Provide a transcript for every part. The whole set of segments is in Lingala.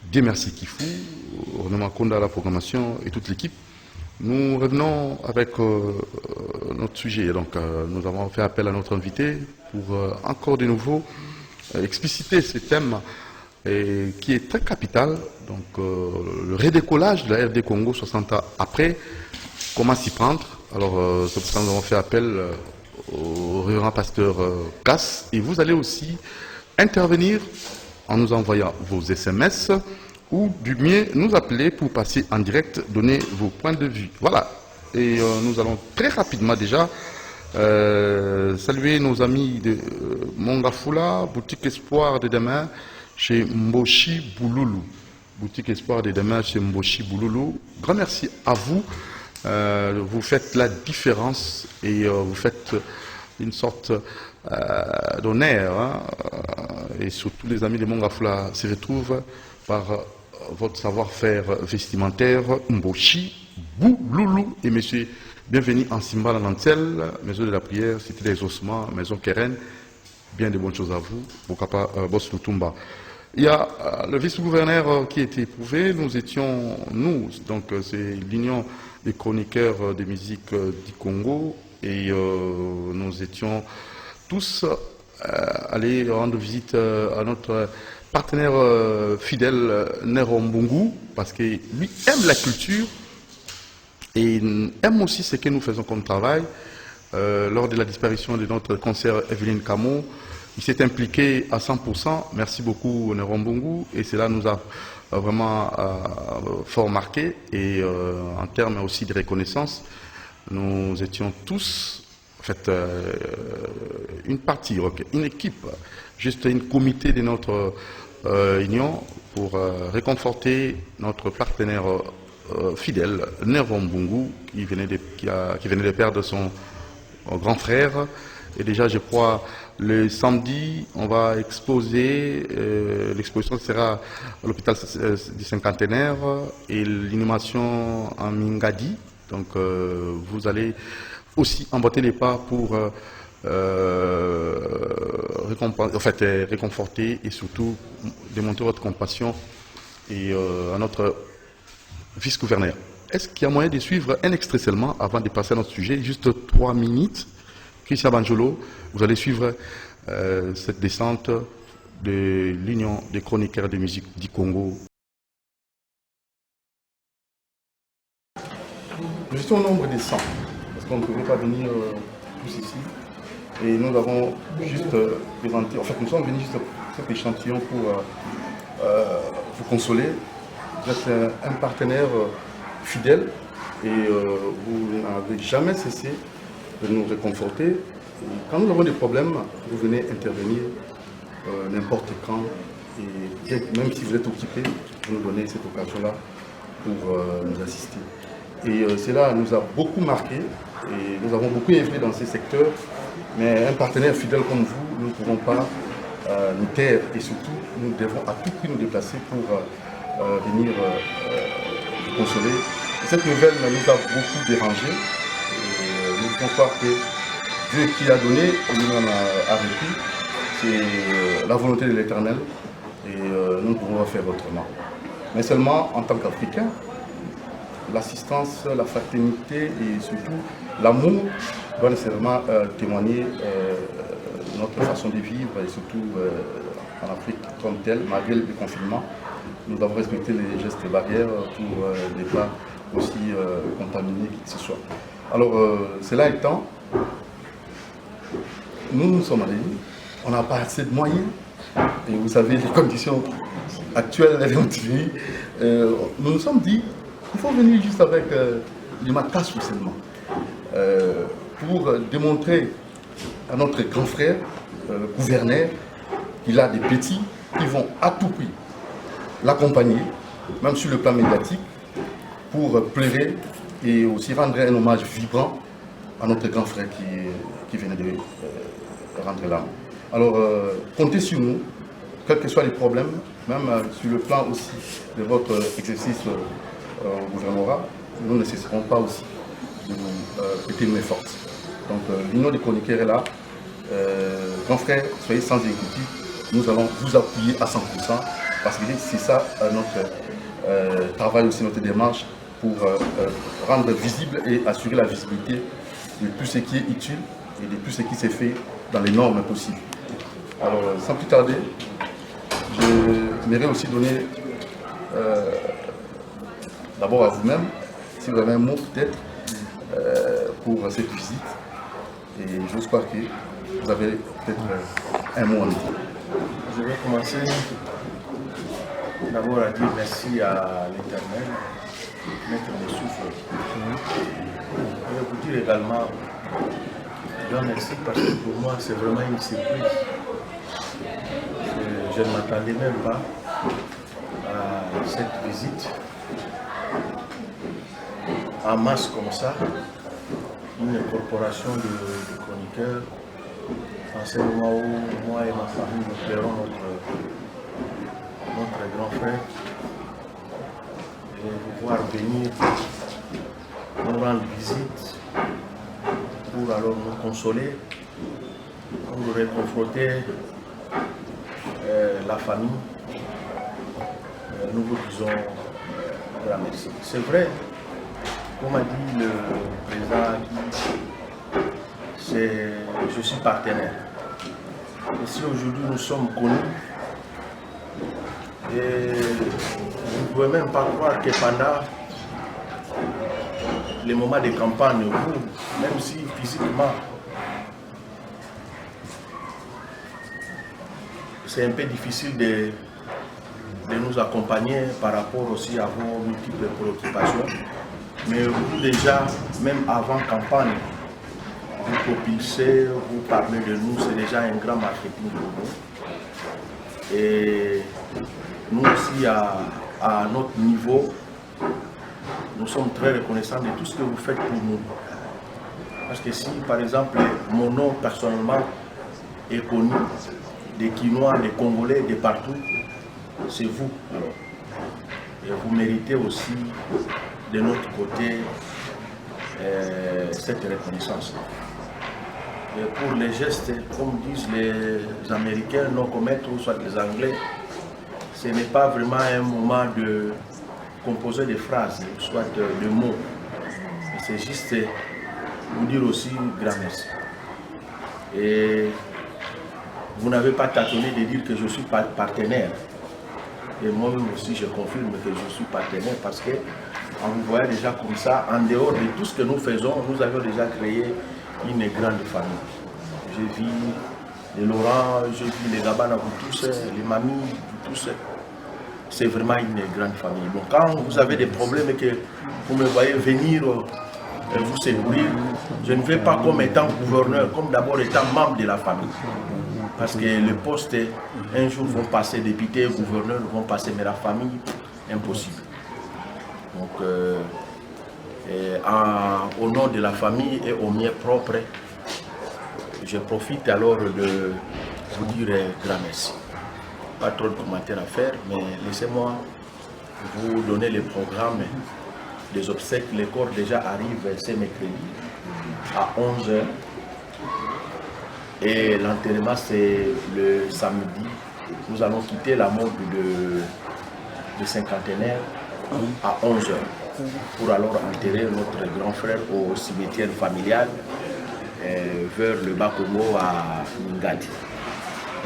Dieu merci Kifou, René Konda à la programmation et toute l'équipe. Nous revenons avec notre sujet. Donc, nous avons fait appel à notre invité pour encore de nouveau expliciter ce thème qui est très capital. Donc, le redécollage de la RD Congo 60 ans après, comment s'y prendre. Alors, c'est pour ça que nous avons fait appel au révérend pasteur Cass. Et vous allez aussi intervenir en nous envoyant vos SMS ou du mieux nous appeler pour passer en direct, donner vos points de vue. Voilà. Et nous allons très rapidement déjà saluer nos amis de Mongafula, boutique Espoir de demain chez Mboshi Bouloulou. Boutique Espoir de demain chez Mboshi Bouloulou. Grand merci à vous. Vous faites la différence et vous faites une sorte d'honneur. Hein, et surtout les amis de Mongafula se retrouvent par votre savoir-faire vestimentaire, Mboshi, Bouloulou et monsieur, bienvenue en Simbala Nantel, maison de la prière, cité des ossements, maison Keren, bien de bonnes choses à vous, Bokapa Boss Lutumba. Il y a le vice-gouverneur qui a été éprouvé, nous étions, donc c'est l'Union des chroniqueurs de musique du Congo, et nous étions tous allés rendre visite à notre partenaire fidèle Nero Mbungu, parce que lui aime la culture et aime aussi ce que nous faisons comme travail. Lors de la disparition de notre concert Evelyne Camo, il s'est impliqué à 100%. Merci beaucoup Nero Mbungu, et cela nous a vraiment fort marqué. Et en termes aussi de reconnaissance, nous étions tous en fait une partie, une équipe, juste une comité de notre union pour réconforter notre partenaire fidèle, Nero Mbungu, qui venait de perdre son grand frère. Et déjà, je crois, le samedi, on va exposer, l'exposition sera à l'hôpital du cinquantenaire et l'inhumation en Mingadi. Donc, vous allez aussi emboîter les pas pour réconforter et surtout démontrer votre compassion et à notre vice-gouverneur. Est-ce qu'il y a moyen de suivre un extrait seulement avant de passer à notre sujet? Juste 3 minutes. Christian Banjolo, vous allez suivre cette descente de l'Union des chroniqueurs de musique du Congo. Nous étions au nombre de 100, parce qu'on ne pouvait pas venir tous ici. Et nous avons juste présenté, en fait nous sommes venus juste pour cet échantillon pour vous consoler. Vous êtes un partenaire fidèle et vous n'avez jamais cessé de nous réconforter. Et quand nous avons des problèmes, vous venez intervenir n'importe quand. Et même si vous êtes occupé, vous nous donnez cette occasion-là pour nous assister. Et cela nous a beaucoup marqué et nous avons beaucoup œuvré dans ces secteurs. Mais un partenaire fidèle comme vous, nous ne pouvons pas nous taire et surtout nous devons à tout prix nous déplacer pour venir vous consoler. Et cette nouvelle nous a beaucoup dérangé. Nous pouvons croire que Dieu qui a donné, lui-même a repris. C'est la volonté de l'Éternel et nous ne pouvons pas faire autrement. Mais seulement en tant qu'Africains, l'assistance, la fraternité et surtout l'amour doit nécessairement témoigner notre façon de vivre et surtout en Afrique comme telle, malgré le confinement. Nous avons respecté les gestes barrières pour ne pas aussi contaminer qui que ce soit. Alors, cela étant, nous sommes allés, on n'a pas assez de moyens, et vous savez, les conditions actuelles, nous nous sommes dit, il faut venir juste avec les matas seulement, pour démontrer à notre grand frère, le gouverneur, qu'il a des petits qui vont à tout prix l'accompagner, même sur le plan médiatique, pour pleurer et aussi rendre un hommage vibrant à notre grand frère qui venait de rentrer là. Alors, comptez sur nous, quels que soient les problèmes, même sur le plan aussi de votre exercice au gouvernorat, nous ne cesserons pas aussi de vous péter une main forte. Donc, l'Union des chroniqueurs est là. Grand frère, soyez sans inquiétude, nous allons vous appuyer à 100% faciliter. C'est ça notre travail aussi, notre démarche pour rendre visible et assurer la visibilité de tout ce qui est utile et de tout ce qui s'est fait dans les normes possibles. Alors, sans plus tarder, je m'aimerais aussi donner d'abord à vous-même, si vous avez un mot peut-être pour cette visite. Et j'espère que vous avez peut-être un mot à nous dire. Je vais commencer d'abord à dire merci à l'Éternel, Maître des souffles. Je vais vous dire également grand merci parce que pour moi c'est vraiment une surprise. Je ne m'attendais même pas à cette visite en masse comme ça, une corporation de chroniqueurs, en ce moment où moi et ma famille nous plairons notre grand frère et vous voir venir nous rendre visite pour alors nous consoler, pour nous réconforter la famille. Nous vous disons grand merci. C'est vrai, comme a dit le président, je suis partenaire. Et si aujourd'hui nous sommes connus, et vous ne pouvez même pas croire que pendant les moments de campagne, vous, même si physiquement, c'est un peu difficile de nous accompagner par rapport aussi à vos multiples préoccupations. Mais vous déjà, même avant campagne, vous propulsez, vous parlez de nous, c'est déjà un grand marketing pour nous. Et nous aussi, à notre niveau, nous sommes très reconnaissants de tout ce que vous faites pour nous. Parce que si, par exemple, mon nom personnellement est connu, des Quinois, des Congolais, de partout, c'est vous. Alors. Et vous méritez aussi, de notre côté, cette reconnaissance. Et pour les gestes, comme disent les Américains, non commettre, ou soit les Anglais, ce n'est pas vraiment un moment de composer des phrases, soit de mots. C'est juste vous dire aussi grand merci. Et vous n'avez pas tâtonné de dire que je suis partenaire. Et moi-même aussi, je confirme que je suis partenaire parce que, en vous voyant déjà comme ça, en dehors de tout ce que nous faisons, nous avions déjà créé une grande famille. J'ai vu les Laurent, j'ai vu les Gabana, vous tous, les mamies, vous tous. C'est vraiment une grande famille. Donc quand vous avez des problèmes et que vous me voyez venir vous secourir, je ne vais pas comme étant gouverneur, comme d'abord étant membre de la famille. Parce que le poste, un jour vont passer député, gouverneur, vont passer, mais la famille, impossible. Donc, au nom de la famille et au mien propre, je profite alors de vous dire grand merci. Pas trop de commentaires à faire, mais laissez-moi vous donner le programme des obsèques. Les corps déjà arrivent ce mercredi à 11h. Et l'enterrement, c'est le samedi. Nous allons quitter la morgue de cinquantenaire à 11h pour alors enterrer notre grand frère au cimetière familial vers le Bas-Congo à Mingadi.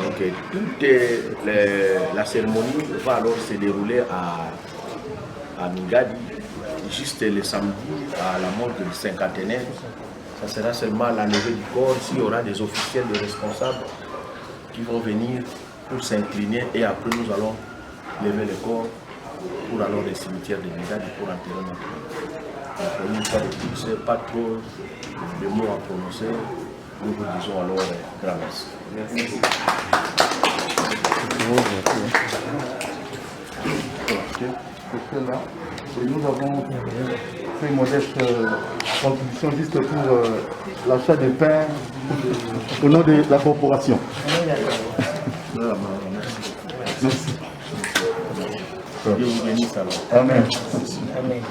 Donc toute la cérémonie va alors se dérouler à Mingadi, juste le samedi à la morgue du cinquantenaire. Ça sera seulement la levée du corps. S'il y aura des officiels, des responsables qui vont venir pour s'incliner et après nous allons lever le corps pour alors le cimetière de Mingadi pour enterrer notre frère. Donc une fois de plus, pas trop de mots à prononcer. Nous vous disons alors grand merci. Merci. Nous avons fait une modeste contribution juste pour l'achat de pain au nom de la corporation. Merci. Dieu vous bénisse alors. Amen. Amen.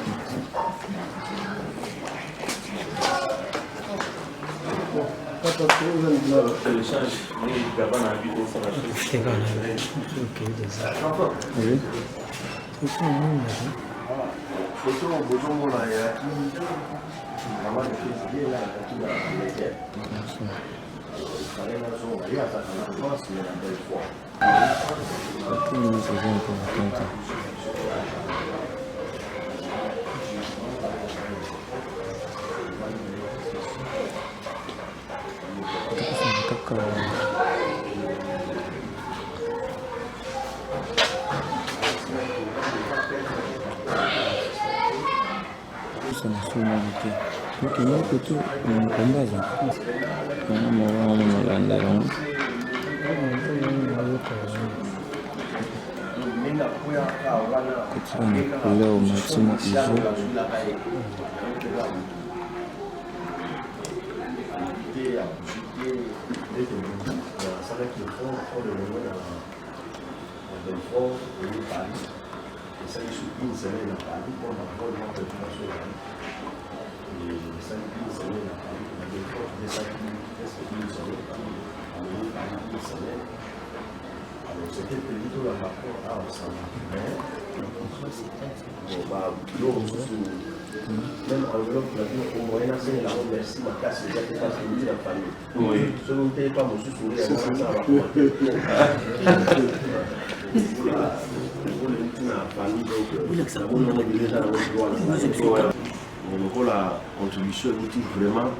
La contribution est vraiment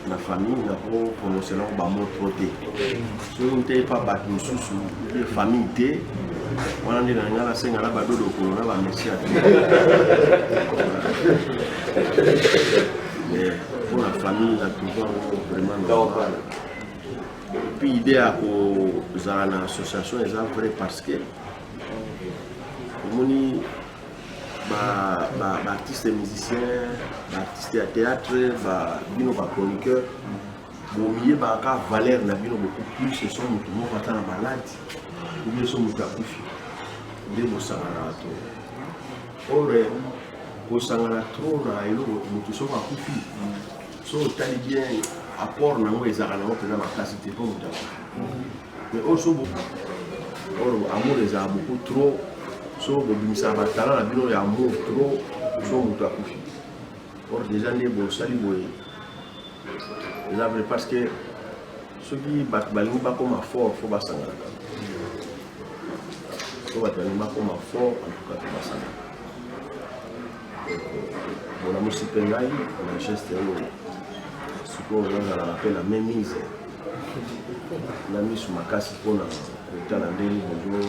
la famille n'a pas prononcé leur bamot troté. Si on n'était pas battu sous les familles, on a dit dans la scène à la bado de Corona, va merci à mais pour la famille, la toujours vraiment. Puis l'idée à l'association est vraie parce que artistes et musiciens, artistes de théâtre, bino chroniqueurs, il y a valeur beaucoup plus ce sont nous la malade, ou bien sont nous capufi, des mots sangana trop. Or, au sangana trop na elo nous sommes à coupi. So bien apport na moi ezara na moi ma capacité pour nous. Mais aussi amour les a beaucoup trop. So bobimisa batala na bino ya amour trop so mutu akufi. Or déjà ne bo sali boye. Déjà vrai parce que ceux qui balingi ba comme fort faut basangana. So balingi ba comme fort en tout cas basangana. Bon la musique pengai na geste ce qu'on a appelé la même mise. La mise sur ma casse pour na kutana ndeni bonjour.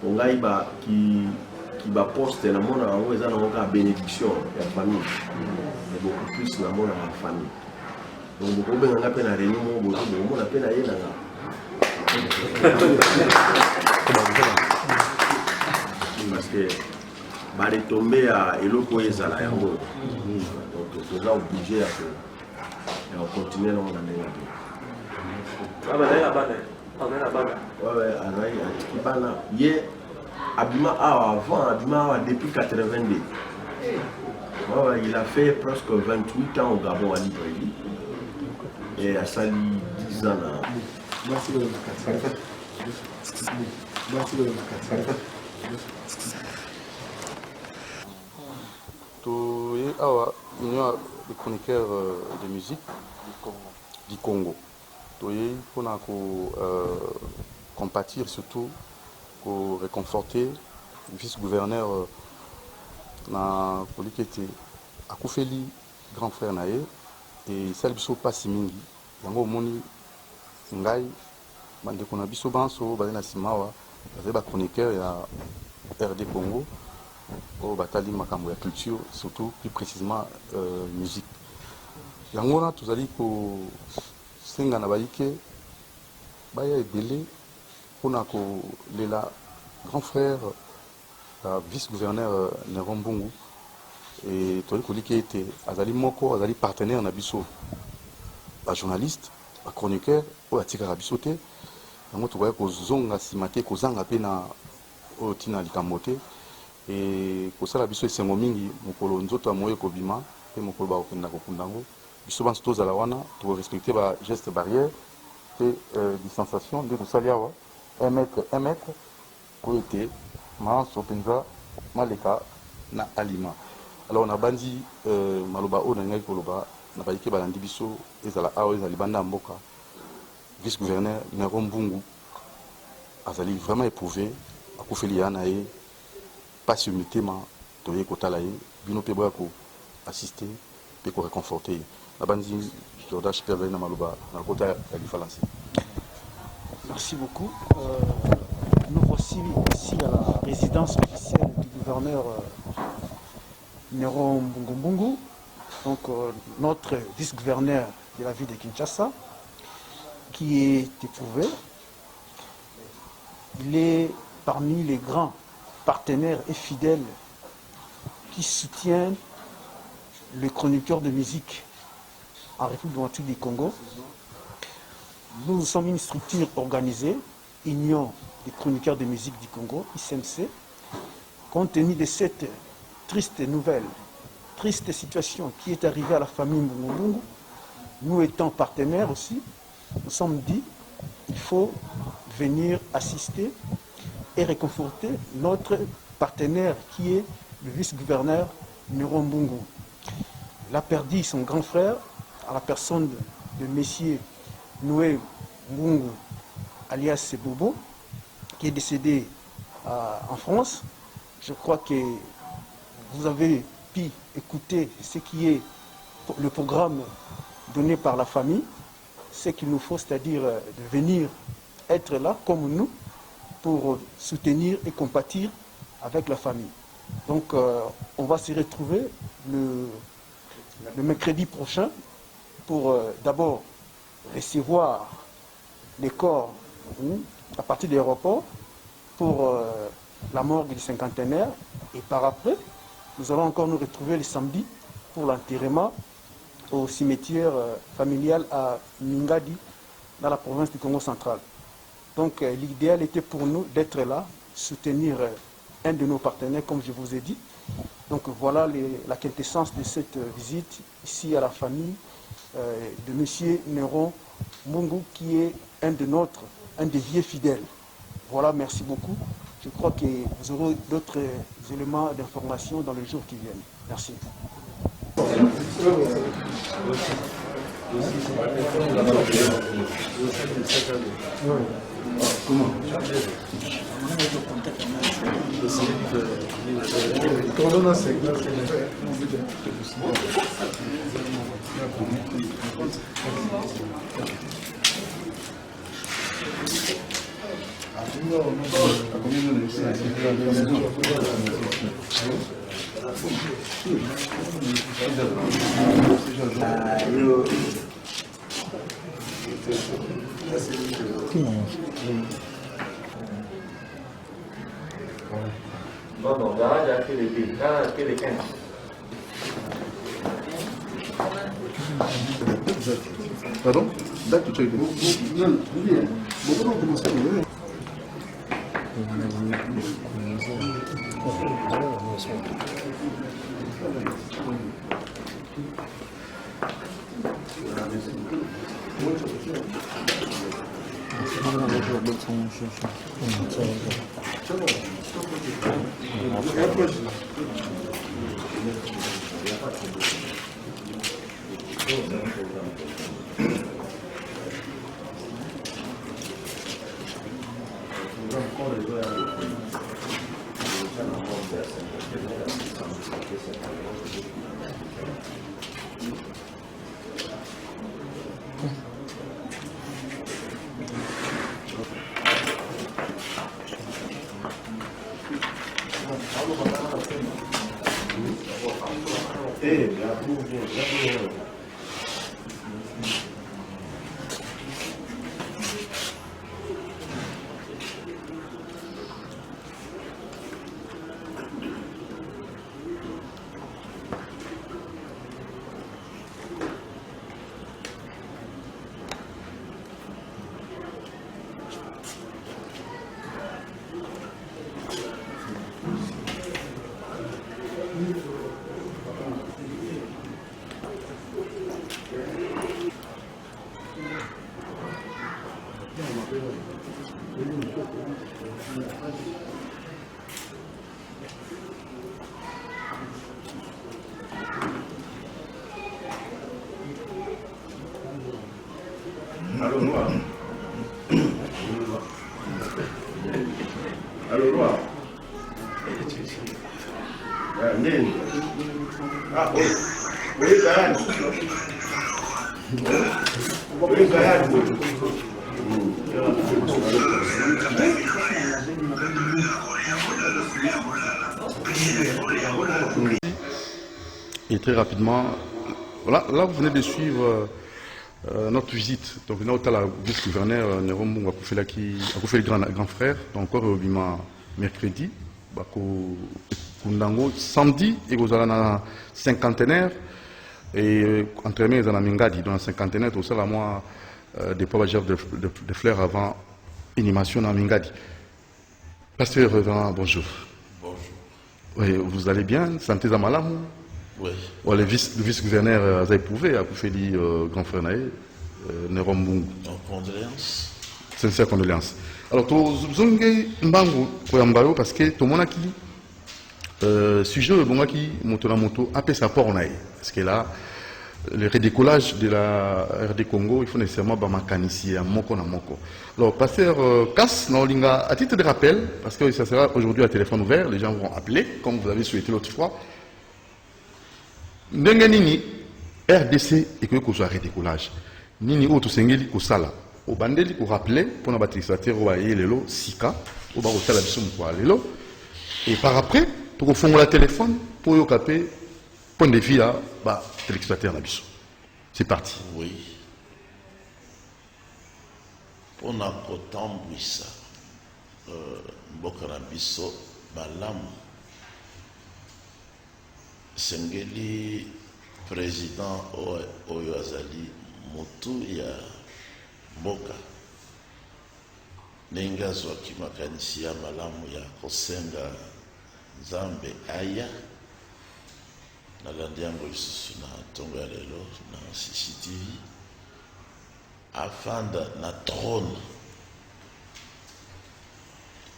Ongaïba qui poste la mona en eza na bénédiction la famille et beaucoup plus la mona la famille donc beaucoup ben on appelle la réunion on appelle la yena parce que ba retomber à eloko ezala yango donc on est obligé à continuer dans la même ouais, Abima avant, depuis 82. Ouais, il a fait presque 28 ans au Gabon à Libreville. Et à Sali 10 ans. Les chroniqueurs de musique du Congo. Pour compatir surtout pour réconforter le vice-gouverneur na qui était à Koufeli grand frère naé et celle biso passe mingi yango moni ngai bande kona biso banso bazena simawa bazeba chroniqueur ya RD Congo au batali makambo ya culture surtout plus précisément musique yango na tozali ko senga na baike baya ebele pona ko lela grand frère vice-gouverneur Néron Mbungu et toli koliki ete azali moko azali partenaire na biso ba journaliste ba chroniqueur oyo atikaka biso te yango tokoya kozonga nsima te kozanga mpe na oyo ntina likambo te e kosala biso esengo mingi mokolo nzoto ya moyo ekobima pe mokolo bakokenda kokunda yango biso banso tozala wana tokorespecte bageste barrière pe distanciation nde tosali awa 1 mètre oyo ete maanso mpenza maleka na aliment. Alors nabandi maloba oyo nalingaki koloba na bayike balandi biso ezala awa ezala libanda ya mboka vice gouverneur Nero Mbungu azali vraiment éprouvé akufeli ya na ye pasi mitema toye kotala ye bino mpe boya koassiste mpe koréconforte ye nabandi Jordan Shper azali na maloba na kota ya lifalansi. Merci beaucoup. Nous voici ici à la résidence officielle du gouverneur Nero Mbungu, donc notre vice-gouverneur de la ville de Kinshasa, qui est éprouvé. Il est parmi les grands partenaires et fidèles qui soutiennent les chroniqueurs de musique en République démocratique du Congo. Nous sommes une structure organisée, Union des chroniqueurs de musique du Congo, ICMC. Compte tenu de cette triste nouvelle, triste situation qui est arrivée à la famille Mbungu, nous étant partenaires aussi, nous sommes dit qu'il faut venir assister et réconforter notre partenaire qui est le vice-gouverneur Nero Mbungu. Il a perdu son grand frère à la personne de messieurs Noé Mbungu, alias Sebobo, qui est décédé en France. Je crois que vous avez pu écouter ce qui est le programme donné par la famille, ce qu'il nous faut, c'est-à-dire de venir être là comme nous pour soutenir et compatir avec la famille. Donc on va se retrouver le mercredi prochain pour d'abord recevoir les corps à partir de l'aéroport pour la morgue du cinquantenaire, et par après nous allons encore nous retrouver le samedi pour l'enterrement au cimetière familial à Mingadi dans la province du Congo central. Donc l'idéal était pour nous d'être là, soutenir un de nos partenaires comme je vous ai dit. Donc voilà la quintessence de cette visite ici à la famille de M. Nero Mbungu, qui est un des vieux fidèles. Voilà, merci beaucoup. Je crois que vous aurez d'autres éléments d'information dans les jours qui viennent. Merci. Non, là, il y a que les billes, là, que les 15. Pardon? Date tu non, Allô, Noir. Allô, Noir. Nini? Ah, oui. Oui, Gayane. Oui, Gayane. Et très rapidement, là vous venez de suivre notre visite. Donc, nous avons la vice-gouverneur Nerombo Akoufeli grand frère, donc encore au mercredi, samedi, et vous allez dans cinquantenaire, et entre les dans la Mingadi, dans la cinquantenaire, tout ça, là, moi, des propageurs de fleurs avant animation dans Mingadi. Pasteur Reverend, bonjour. Bonjour. Oui, vous allez bien? Santé Zamalam? Oui. Ouais, le vice-gouverneur a éprouvé, Akoufeli grand frère Naé, Nerombo. Condoléances. Sincères condoléances. Alors, Zongé Mbango, parce que tout le monde a qui sujet de Bongaki moto après sa port parce que là le redécollage de la RD Congo il faut nécessairement bamakanisi à moko na moko. Alors pasteur Cass Naolinga à titre de rappel parce que ça sera aujourd'hui à téléphone ouvert, les gens vont appeler comme vous avez souhaité l'autre fois. Ndenge nini RDC et que soit redécollage nini auto sengeli ko sala au bandeli ko rappeler pour na batisateur o baye lelo sika o ba otala biso mko lelo et par après pour fond la téléphone pour y caper point de vue à téléspectateur Nabiso. C'est parti. Oui. Pour notre temps, ça, Bokanabiso, Balam, Sengeli, président Oyazali, Motu, ya Boka. Nenga Zwaki Makanisia, Malamu, ya Kosenga. Nzambe aya nalandi yango lisusu na ntongo ya lelo na CCTV afanda na trône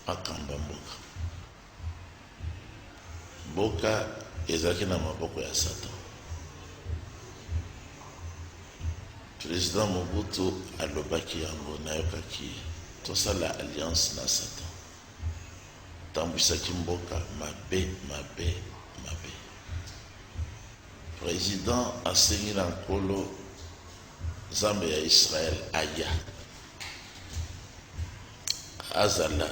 akamba mboka mboka ezalaki na maboko ya Satan. Président Mobutu alobaki yango nayokaki tosala alliance na Satan. Tambwisaki mboka mabe. Président asengi na nkolo Nzambe ya Israël aya azala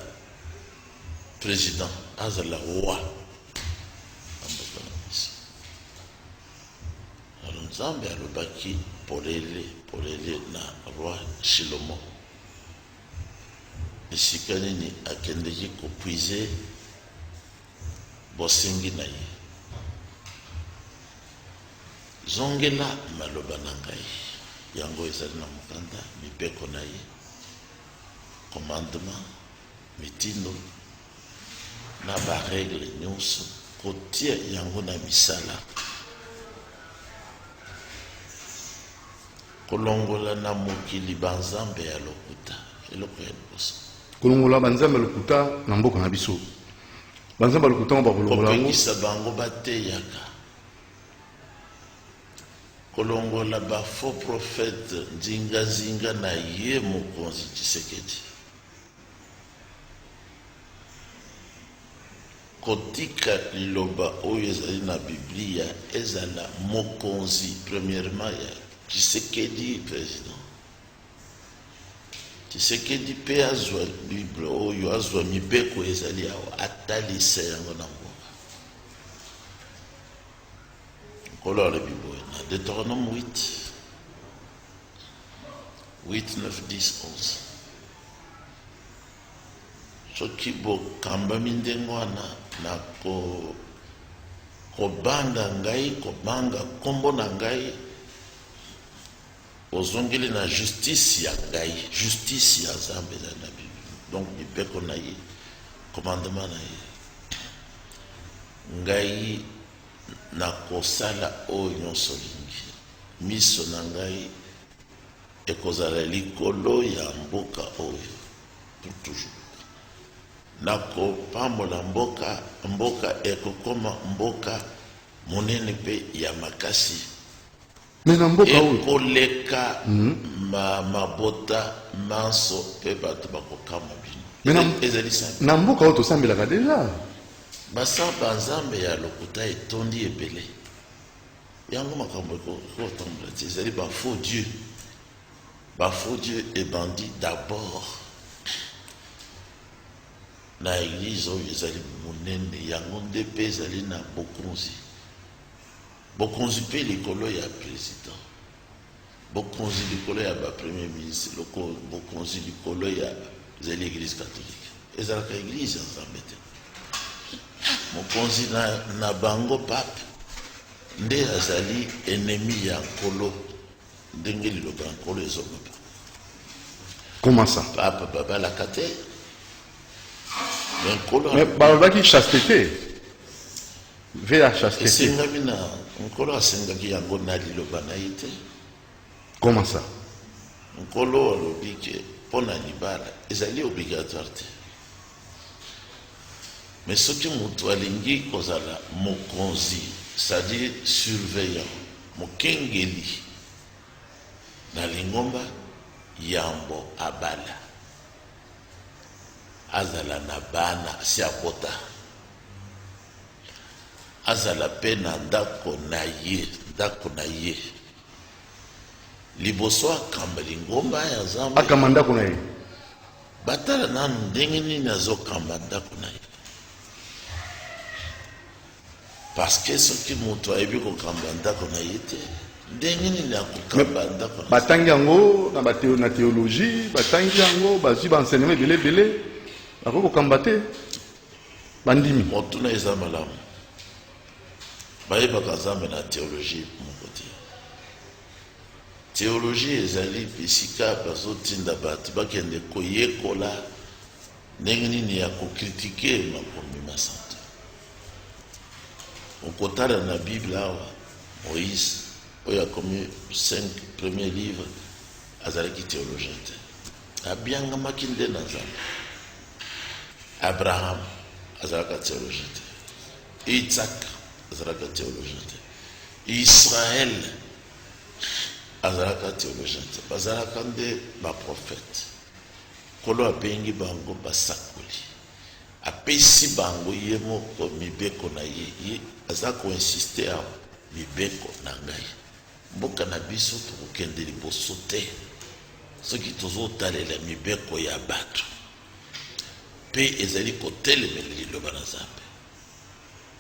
président azala roi amboka na biso. Alors Nzambe alobaki polele na roi Shilomo esika nini akendeki kopuize bosengi na ye. Zongela maloba na ngai yango ezali na mokanda mibeko na ye commandement mitindo na baregle nyonso kotia yango na misala kolongola na mokili banzambe ya lokuta eloko ya liboso kolongola banzambe ya lokuta na mboka na biso banzambe ya lokuta bakolongola kopekisa bango bateyaka kolongola ba faux prophète nzinga na ye mokonzi Tshisekedi kotika liloba oyo ezali na Biblia ezala mokonzi premièrement ya Tshisekedi président Tshisekedi pe azwa Bible oyo azwa mibeko ezali awa atalisa yango na mboka kolo la Bible na Deutéronome 8 9 10 11 soki bokamba mindengo wana na kobanga ngai kobanga kombo na ngai ozongeli na justice ya ngai justice ya Nzambe na Bible donc mibeko na ye commandement na ye ngai na kosala oyo nyonso lingi miso na ngai ekozala likolo ya mboka oyo pour toujours nakopambola mboka ekokoma mboka monene pe ya makasi Mais na mboka oyo ekoleka mabota manso pe bato bakokama Mais bino ezali simple na mboka oyo tosambelaka deja basamba nzambe ya lokuta etondi ebele yango makambo ekotambola te ezali bafaux dieu et bandit d'abord na église oyo ezali monene yango nde mpe ezali na bokonzi mpe likolo ya président bokonzi likolo ya bapremier ministre bokonzi likolo ya ezali église catholique ezalaka église ya nzambe te mokonzi na bango pape nde azali ennemi ya nkolo ndenge liloba nkolo ezoloba. Comment ça? Pape babalaka te mais nkolo Mais balobaki chasteté ve la chasteté esengami na nkolo asengaki yango na liloba na ye te. Comment ça? nkolo alobi ke mpo na libala ezali obligatoire te mais soki moto alingi kozala mokonzi c'est-à-dire surveillant mokengeli na lingomba yambo abala azala na bana si akota azala pe na ndako na ye liboso akamba lingomba ya nzambe akamba ndako na ye batala nanu ndenge nini azokamba ndako na ye parce que soki moto ayebi kokamba ndako na ye te ndenge nini akokamba ndako batangi yango na théologie batangi yango bazwi baenseignement ebele bakoki kokamba te bandimi motuna eza malamu bayebaka nzambe na théologie moko te théologie ezali bisika bazotinda bato bakende koyekola ndenge nini ya kokritike makomi masanta okotala na bible awa Moïse oyo akomi 5 premier livre azalaki théologien te abiangamaki nde na nzambe. Abraham azalaka théologien te Isaac azalaka théologien te Israël azalaka théologien te bazalaka nde baprophète kolo abengi bango basakoli apesi bango ye moko mibeko na ye aza koinsiste awa mibeko na ngai mboka na biso tokokende liboso te soki tozotalela mibeko ya bato mpe ezali kotelemela liloba na nzambe.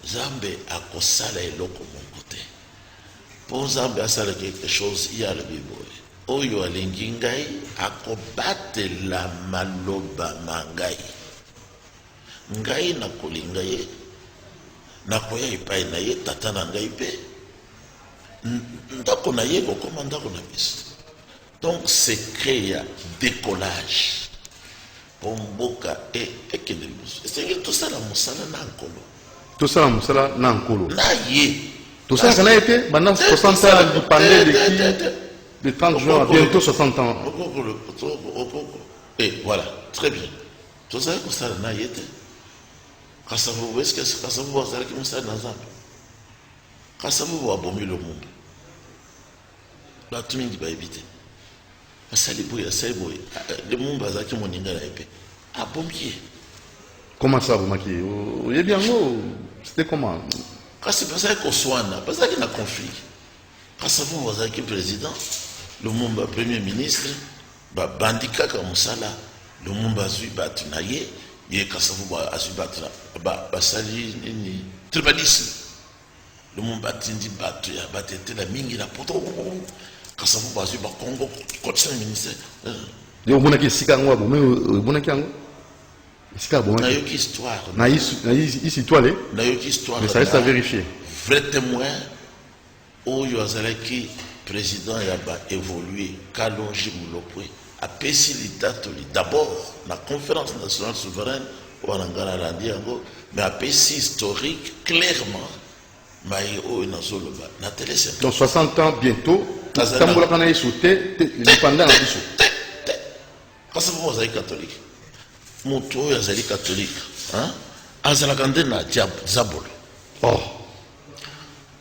Nzambe akosala eloko moko te mpo nzambe asala quelque chose ye alobi boye oyo alingi ngai akobatela maloba ma ngai nakolinga ye nakoya epai na ye tata na ngai mpe ndako na ye kokoma ndako na biso. Donc secret ya décollage mpo mboka ekende liboso esengeli tosala mosala na nkolo na ye tosalaka na ye te banda 60 ans dipande de 30 jours bientôt 60 ans et voilà très bien tozali kosala na ye te kasavubu eske kasavubu azalaki mosala na nzambe kasavubu abomi lumumba bato mingi bayebi te asali boye lumumba azalaki moninga na ye mpe abomi ye. Comment ça abomaki ye oyebi yango c'était comment kasi bazalaki koswana bazalaki na conflit kasavubu azalaki président lumumba premier ministre babandi kaka mosala lumumba azwi bato na ye ye kasavubu azwi bato basali nini tribalisme lumumba atindi bato ya batetela mingi na poto kasavubu azwi bakongo kotina ministère yo omonaki esika yango abomi omonaki yango esika abomaki nayoki histoire na histoire nayoki histoire mais ça reste à vérifier. Vrai témoin oyo azalaki président ya baévolué Kalonji Mulopwe apesi litatoli d'abord na conférence nationale souveraine wana ngana landi yango mais apesi historique clairement maye oyo nazoloba na télé. Donc 60 ans bientôt tambolaka na yesu te dépendant na biso kasi mo azali catholique moto oyo azali catholique azalaka nde na zabolo. Oh.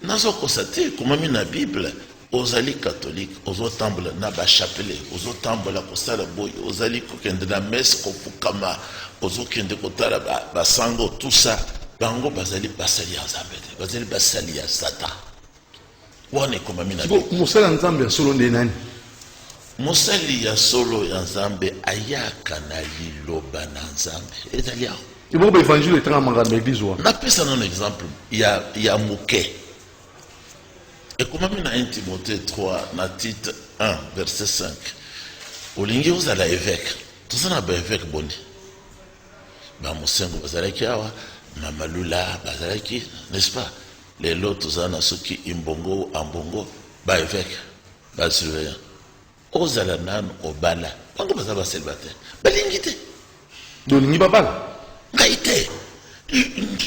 nazokosa te ekomami na bible ozali catholique ozotambola na bachapelet ozotambola kosala boye ozali kokende na mese kofukama ozokende kotala basango tout ça bango bazali basali ya nzambe te bazali basali ya satan wana ekomami na bible. Mosala nzambe ya solo nde nani? mosali ya solo ya nzambe ayaka na liloba na nzambe ezali aho. Il faut que l'évangile est en manger l'église. napesa un exemple ya moke ekomami na 1 Timothée 3 na titre 1 verset 5 olingi ozala évêque toza na baévêque boni bamosengo bazalaki awa mamalula bazalaki n'est-ce pas lelo toza na soki imbongo ambongo baévêque basurveillant ozala nanu obala bango baza bacélibataire balingi te Donc, babala. ngai te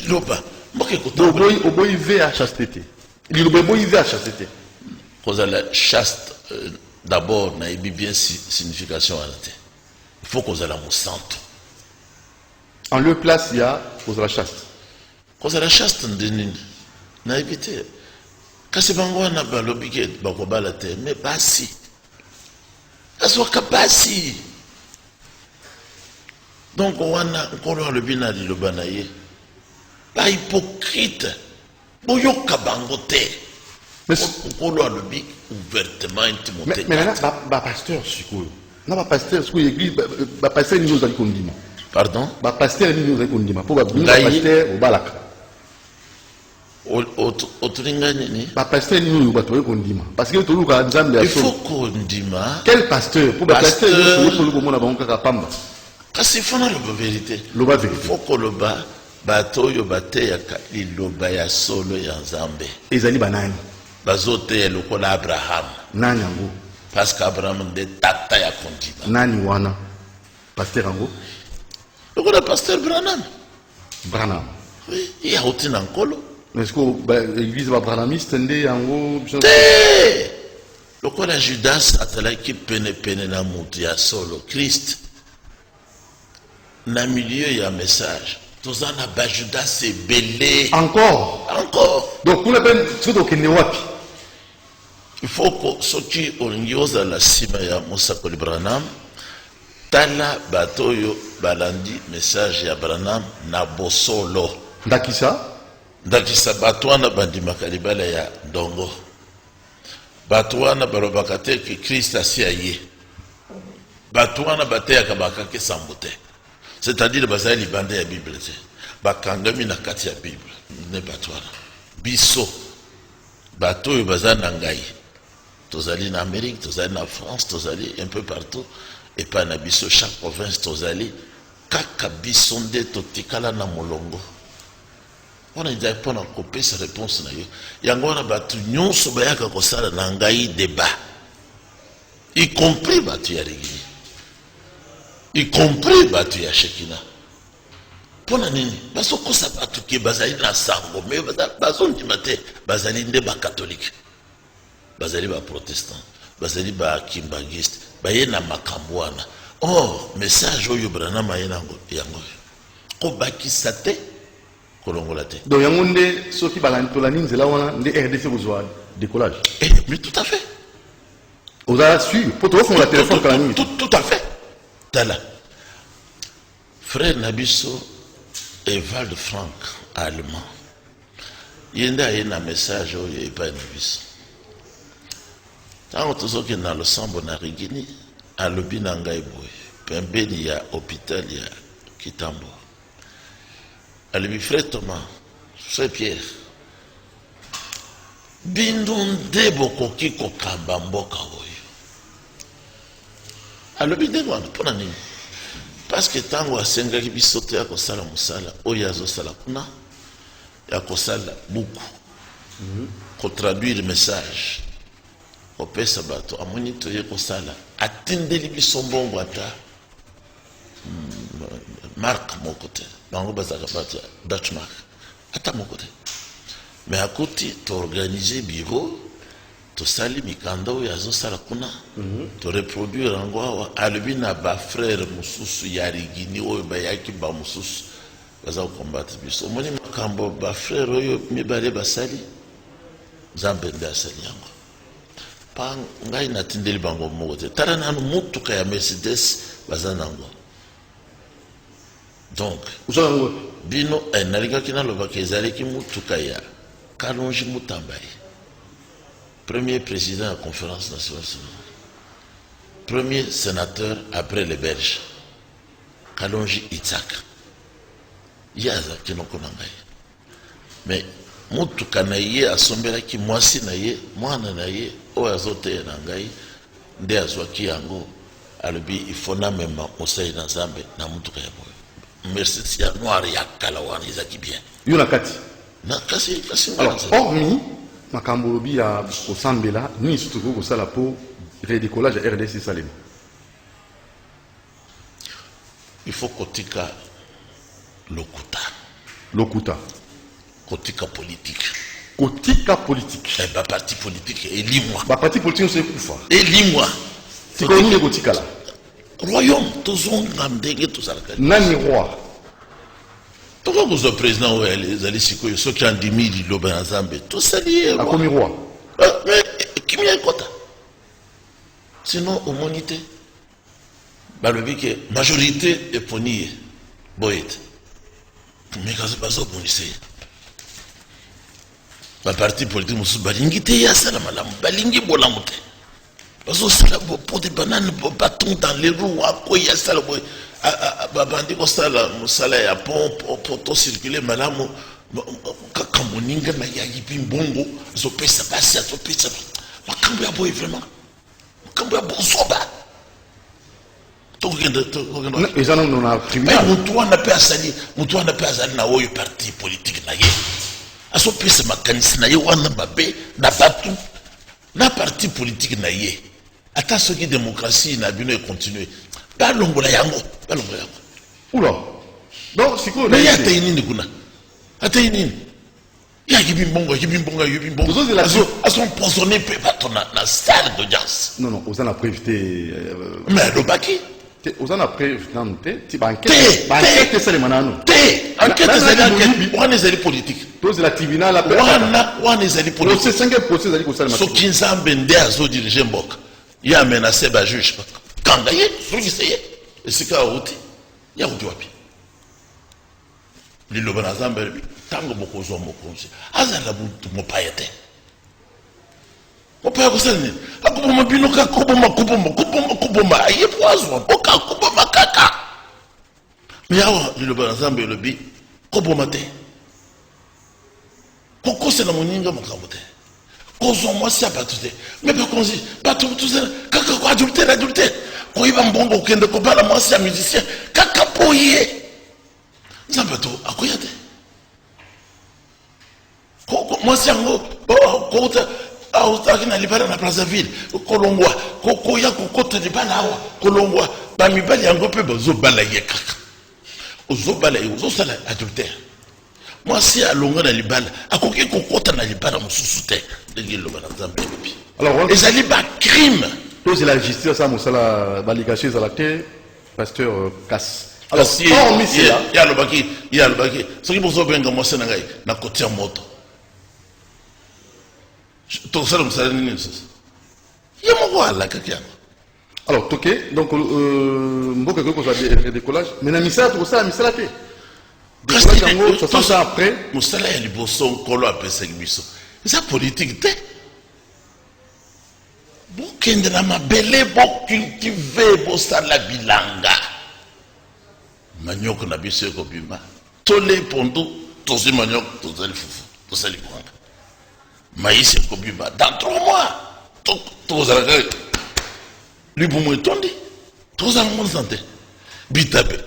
loba mboka oboyi ve ya chasteté. Liloba oboyi ve ya chasteté. kozala chaste d'abord nayebi bien signification wana te il faut kozala mosantu. En lieu place, il y a kozala chaste. kozala chaste nde nini nayebi te kasi bango wana balobi ke bakobala te me basi azwaka basi donc wana nkolo alobi na liloba na ye bahypocrite boyoka bango te nkolo alobi ouvertement Timothée. Mais là, pasteur sikoyo. Na pasteur sikoyo église pasteur ni ozali kondima. Pardon? Pasteur ni ozali kondima. Po pasteur obalaka. Otulinga nini? Pasteur ni obatoi kondima. Parce que toluka nzambe ya il faut kondima. Quel pasteur? Pour pasteur ni solo komona bango kaka pamba. Kasi fona loba vérité. Loba vérité. Foko loba bato oyo bateyaka liloba ya solo ya nzambe. Ezali banani? Bazoteya lokola Abraham. Nani yango? Parce qu'Abraham nde tata ya kondima. Nani wana? Pasteur yango? Lokola pasteur Branham. Branham. Oui, il y a autant nkolo. Est-ce que l'église va branhamiste nde yango? Te! Lokola Judas atalaki pene na mutu ya solo Christ. Na milieu ya message tozana ba Judas ebele encore donc pour la peine surtout que wapi il faut que soki olingi ozala sima ya mosakoli Branham tala bato oyo balandi message ya Branham na bosolo ndakisa bato wana bandimaka libala ya ndongo bato wana balobaka te ke Christ asi aye bato wana bateyaka bakake sambo te. C'est-à-dire bazali libanda ya Bible te bakangami na kati ya Bible ne batwana biso bato oyo baza na ngai tozali na Amérique tozali na France tozali un peu partout et pas na biso chaque province tozali kaka biso nde totikala na molongo wana nzai mpona kopesa réponse na yo yango wana bato nyonso bayaka kosala na ngai débat y compris bato ya régili y compris batu ya Shekina. Pona nini? Baso kosa batu ki bazali na sango, mais baso ndimate bazali nde ba catholique. Bazali ba protestant, bazali ba kimbangiste, baye na makambwana. Oh, message oyo Branham ayenango yango. Ko bakisa te kolongola te. Donc yango nde soki balantolani nzela wana nde RDC bozwa décollage. Mais tout à fait. Vous avez su, pour te faire la téléphone quand même. Tout à fait. Tala. Frère Nabiso Evald Frank allemand. Yenda yena message oyo epa Nabiso. Tango tozoki na losambo na rigini alobi na ngai boye pembeni ya hôpital ya Kitambo. Alobi frère Thomas, frère Pierre. Bindu nde bokoki kokamba mboka oyo. Alobi nde wana mpona nini? Parce que tango asengaki biso te ya kosala mosala oyo azosala kuna ya kosala buku kotraduire message kopesa bato amoni toye kosala atindeli biso mbongo ata marque moko te bango bazaka bato ya Dutch mark ata moko te mais à côté to organiser bureau tosali mikanda oyo azosala kuna toreproduire yango awa alobi na bafrere mosusu ya rigini oyo bayaki bamosusu baza kokombatre biso omoni makambo bafrere oyo mibale basali nzambe nde asali yango pa ngai natindeli bango moko te tala nanu mutuka ya mercedes baza nango donc bino nalingaki nalobaka ezalaki mutuka ya Kalonji Mutamba ye premier président de la conférence nationale, premier sénateur après les Belges, Kalonji Itzak. Il y a ça qui n'ont pas de mais mutu kanaye asombela ki mwasi naye mwana naye o azote nangai nde azwaki yango alobi ifona mema osai na Nzambe na mutu ka yango merci ya noir ya kala wana izaki bien yuna kati na kasi alors hormis makambo lobi ya osambela ni surtout ko sala po redécollage à RDC Salem il faut kotika lokuta kotika politique eh ba parti politique elimwa ba parti politique c'est kufa elimwa c'est comme ni kotika la royaume tozonga ndenge tozalaka nani roi toko ko président ou ezali sikoyo soki andimi liloba na Nzambe tosali akomi roi mais kimi ekota sinon humanité balobi ke majorité eponi boyete mais kazo bazo bonise ba parti politique musu balingi te ya sala malamu balingi bolamu te bazo sala po de banane po bâton dans les roues ako ya sala boy babandi ko sala musala ya pont to circuler malamu kaka moninga na ya yipi mbongo zo pesa basi zo pesa makambo ya boy vraiment makambo ya bozoba ils en ont un tribunal mutu wana pe azali na oyo parti politique na ye aso pesa makanisi na ye wana babe na batu na parti politique na ye ata soki démocratie na bino continue balongola yango oula donc siko na ya tayini kuna atayini ya kibi mbongo aso empoisonné pe bato na salle d'audience non aux en a prévité mais le baki aux en a prévité ti banquette c'est les manano wana ezali politique pose la tribunal wana ezali politique c'est 5e procès ezali ko sala soki Nzambe nde azo diriger mboka ya amenacer ba juge kanga ye soki seye esika auti ya kuti wapi liloba na Nzambe tango bokozwa mokonzi azala butu mopaya te mopaya kosala nini akuboma bino kuboma ayepwazwa mboka kuboma kaka mais awa liloba na Nzambe elobi koboma te kokosela moninga makambo te kozwa mwasi ya bato te mais bakonzi bato tozala kaka ko adultère koyiba mbongo okende kobala mwasi ya musicien kaka poye Nzambe to akoya te mwasi yango kota autaki na libala na Brazzaville kolongwa kokoya kokota libala awa kolongwa bamibali yango mpe bazobala ye kaka ozobala ye ozosala adultère mwasi alonga na libala akoki kokota na libala mosusu te ndenge eloba na Nzambe elobi alors ezali bacrime pose la justice ça mosala baligation ezala te pasteur Kass alors ye alobaki soki bozobenga mwasi na ngai nakotia moto tokosala mosala nini lisusu ye moko alakaki yango alors toke donc mboka ekoki kozwa décollage mais na misala tokosala misala te décollage yango 60 ans après mosala ya liboso nkolo apesaki biso eza politique te bokende na mabele bocultive bosala bilanga manioko na biso ekobima tole pondu tozwi manioko tozali fufu tosali kwanga maïs ekobima dans 3 mois tozalaka libumu etondi tozala mona santé bitabe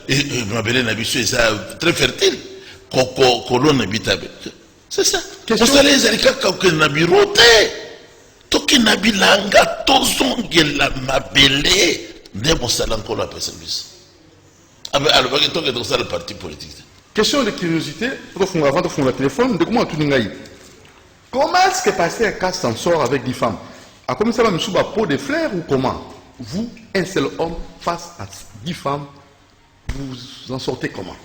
mabele na biso eza très fertile kolo na bitabe c'est ça osala ezali kaka okende na biro te toki na bilanga tozongela mabele nde mosala nkolo apesa biso alobaki toke tokosala parti politique. Question de curiosité, avant de fondre le téléphone, de comment tu n'as. Comment est-ce que pasteur Kass s'en sort avec des femmes? A comme ça, M. Pot de fleurs ou comment? Vous, un seul homme, face à 10 femmes, vous en sortez comment?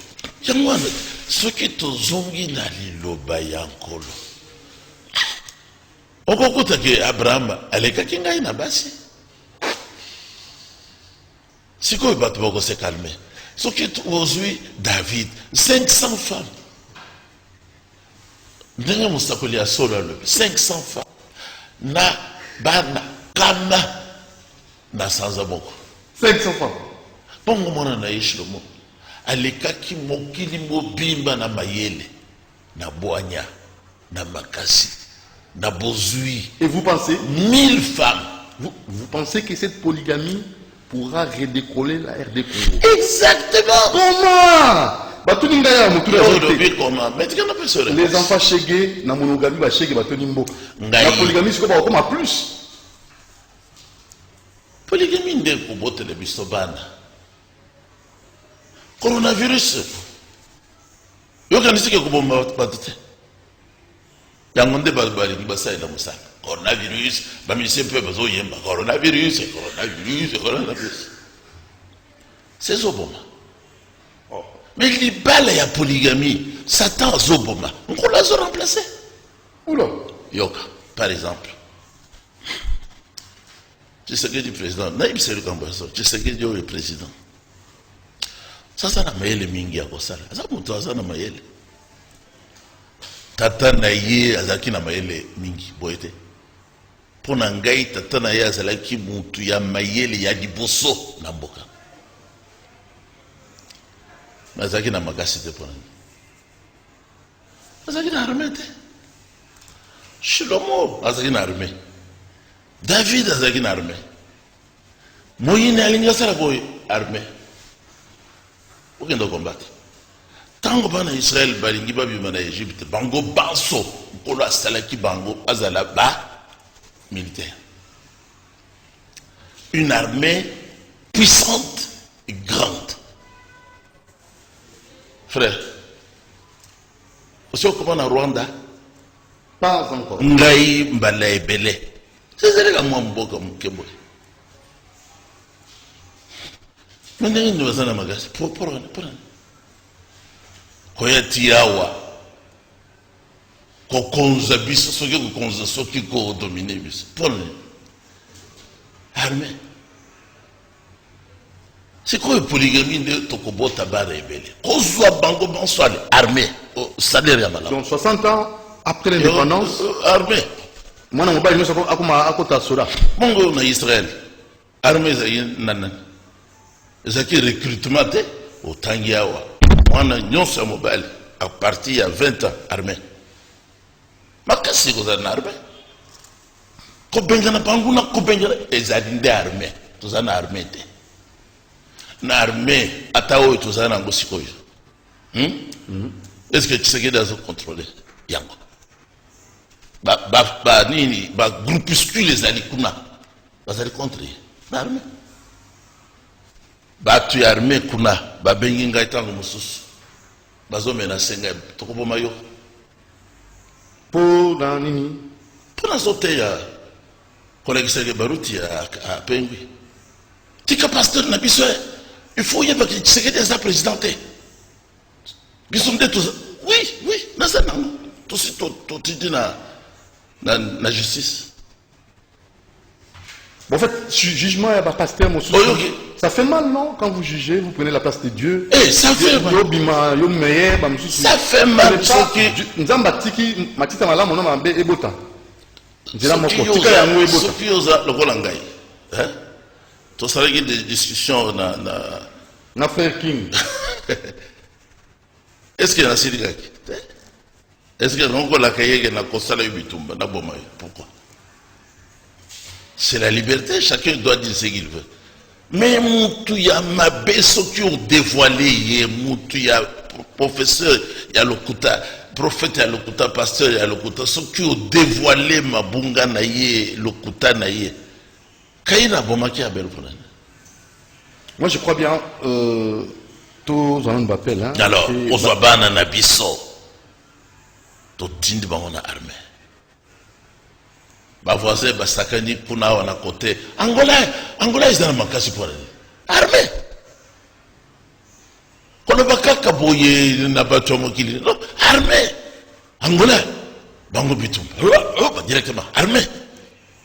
Yangwana, ce qui te zongi na liloba yankolo. Okokuta ke Abraham aleka kinga ina basi. Siko bato bako se calmer. Ce qui aujourd'hui David 500 femmes. Ndenge musakoli ya solo le 500 femmes. Na bana kama na sanza moko. 500 femmes. Bongo mona na Yeshlomo. Alekaki mokili mobimba na mayele, na boanya, na makasi, na bozui. Et vous pensez 1000 femmes. Vous pensez que cette polygamie pourra redécoller la RD Congo? Exactement. Comment? Les enfants chégués, na monogamie, ba chégué, ba tonimbo. La polygamie, c'est quoi? Comment plus? Polygamie, n'est pas pour botter les bisobana. Coronavirus. Yo kanisi ke kubomba batute. Yangonde balbali ni basai la musa. Coronavirus, ba mi sempe bazo yemba. Coronavirus. C'est Zoboma. Mais les balles ya polygamie, Satan Zoboma. On l'a remplacé. Oula. Yoka, par exemple. Tu sais que du président, Naïb Serou Kambaso, tu sais que Dieu est président. Sasa na mayele mingi ya kosala. Asa mutu asa na mayele. Tata na ye azaki na mayele mingi boyete. Pona ngai tata na ye azalaki mutu ya mayele ya liboso na mboka. Azaki na makasi te pona. Azaki na armée te. Shlomo azaki na armée. David azaki na armée. Moïse alinga sala boy armée. Aucun de combattre. Tant que dans Israël, balingi ba bima na Égypte, bango banso, kolo salaki bango azala ba militaire. Une armée puissante et grande. Frère, aussi comment en Rwanda? Pas encore. Ngai mbala ebele. C'est ça que moi mboka mkembo. Mwenye ni wazana magasi. Porana. Koya tiawa. Ko konza biso soki ko konza soki ko dominer biso. Porana. Armée. C'est quoi le polygamie de Tokobota Bara Ebele? Kozwa bango banswale armée. Salaire ya malama. Donc 60 ans après l'indépendance, armée. moi na mobile nyonso akoma akota soda. Mongo na Israël. Armée za nanan. Ezaki recrutement te otangi awa. Mwana nyonso ya mobile à partir ya 20 ans armée. Makasi ko za na armée. Ko bengana bangu na ko bengana ezali nde armée. Tozana armée te. Na armée atawo tozana ngo sikoyo. Est-ce que Tshisekedi a contrôlé yango? Nini ba groupuscule les alikuna bazali contre l'armée. Tu armée kuna ba bengi ngai tango mususu bazo menacer ngai tokoboma yo Pour dans nini? pour la sauter ya collègue Serge Baruti à Pengui. Tika pasteur na biso il faut y avoir que Tshisekedi est présidenté. Bisumde tous oui nasa nango tout si tout na justice. Bon, en fait, jugement et pasteur, ça fait mal, non? Quand vous jugez, vous prenez la place de Dieu. Eh, ça fait mal. Ça fait mal. Tu sais des discussions na frère King. Est-ce qu'il y a un Syrie? Est-ce que l'on a un constat Yubitumba? Pourquoi? C'est la liberté, chacun doit dire ce qu'il veut. Mais Moutouya Mabé, ceux qui ont dévoilé, Moutouya professeur, il y a le Kouta, prophète, il y a le Kouta, pasteur, il y a le Kouta, ceux qui ont dévoilé Mabunga Naye, le Kouta Naye. Kaïna Bomaki a bel problème. Moi je crois bien, tous en m'appellent. Alors, Ozwabana Nabiso. Totindi bango na armée. bavoisin basakani kuna awa na côté Angola eza na makasi mpona nini armée koloba kaka boye na bato ya mokili non armée Angola bango bitumba directement armée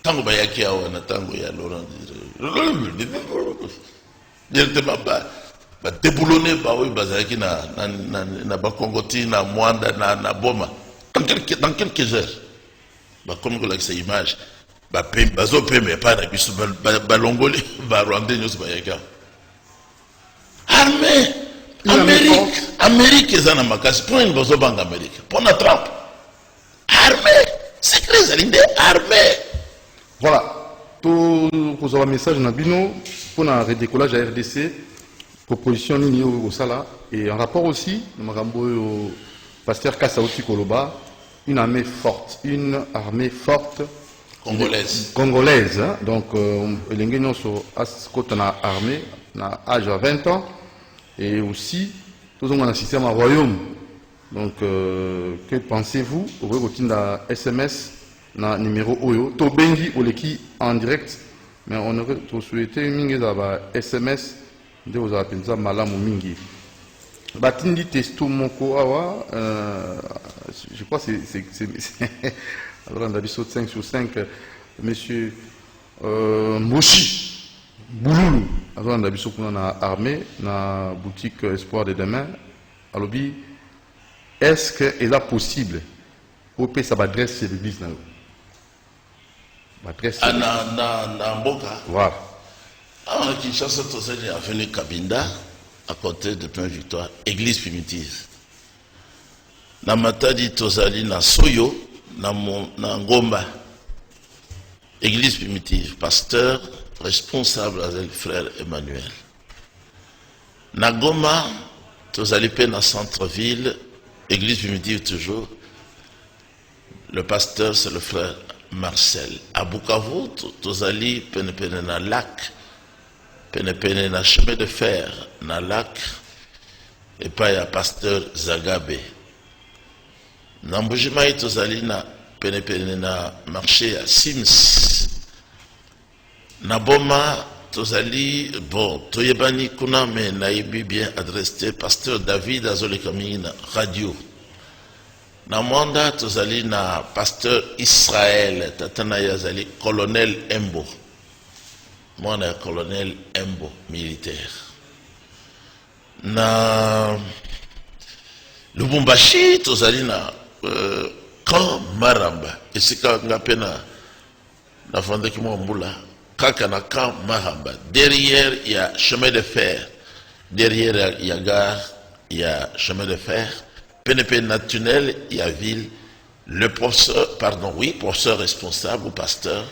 tango bayaki awa na tango ya Laurent directement ba déboulonné ba oui bazaki na bakongoti na Mwanda na Boma dans quelques heures ba comme que cette image ba bazo pembe pas na biso ba longoli ba rwandais nyos ba yaka armée Amérique ezana makasi pour une bazo banga Amérique pour na Trump armée secret zalinde armée. Voilà, tout un message Nabino pour un redécollage à RDC, proposition lignée au Sala, et en rapport aussi, au pasteur Kassaouti Koloba, une armée forte congolaise. Hein? Donc, l'ingénieur sur la armée, na âge à 20 ans, et aussi, tout un système à royaume. Donc, que pensez-vous au routine de SMS? Na numéro Oyo, to bengi oleki en direct, mais on aurait souhaité mingi zaba SMS de aux appels malamu mingi. Batindi testo moko awa, je crois c'est alors on a dit 5 sur 5, monsieur Moshi Bouloulou, alors on a dit qu'on a armé na boutique Espoir de demain. Alors est-ce que est là possible au pays ça va adresser l'église là? Na Mboka. Voilà. On a Kinshasa, Tosali a venu Kabinda, à côté de Point Victoire, église primitive. Na Matadi Tosali na Soyo, na Ngomba, église primitive, pasteur responsable avec le frère Emmanuel. Na Goma, Tosali pe na centre-ville, église primitive toujours, le pasteur c'est le frère Marcel. À Bukavu, Tozali, penepene na lac, penepene na chemin de fer, na lac, et pas ya pasteur Zagabe. Na Mbujimai, Tozali, na penepene na marché à Sims. Na Boma, Tozali, bon, Toyebani Kuna, mais naïbi bien adressé, pasteur David Azolekami na radio. Na Mwanda tozali na pasteur Israël tatana yazali colonel Embo mwana colonel Embo militaire. Na Lubumbashi tozali na camp Maramba esika ngapena na fandeki mbula kaka na camp Maramba derrière il y a chemin de fer, derrière il y a gare, il y a chemin de fer. PNP Natunnel, il y a ville, le professeur, pardon, oui, professeur responsable ou pasteur,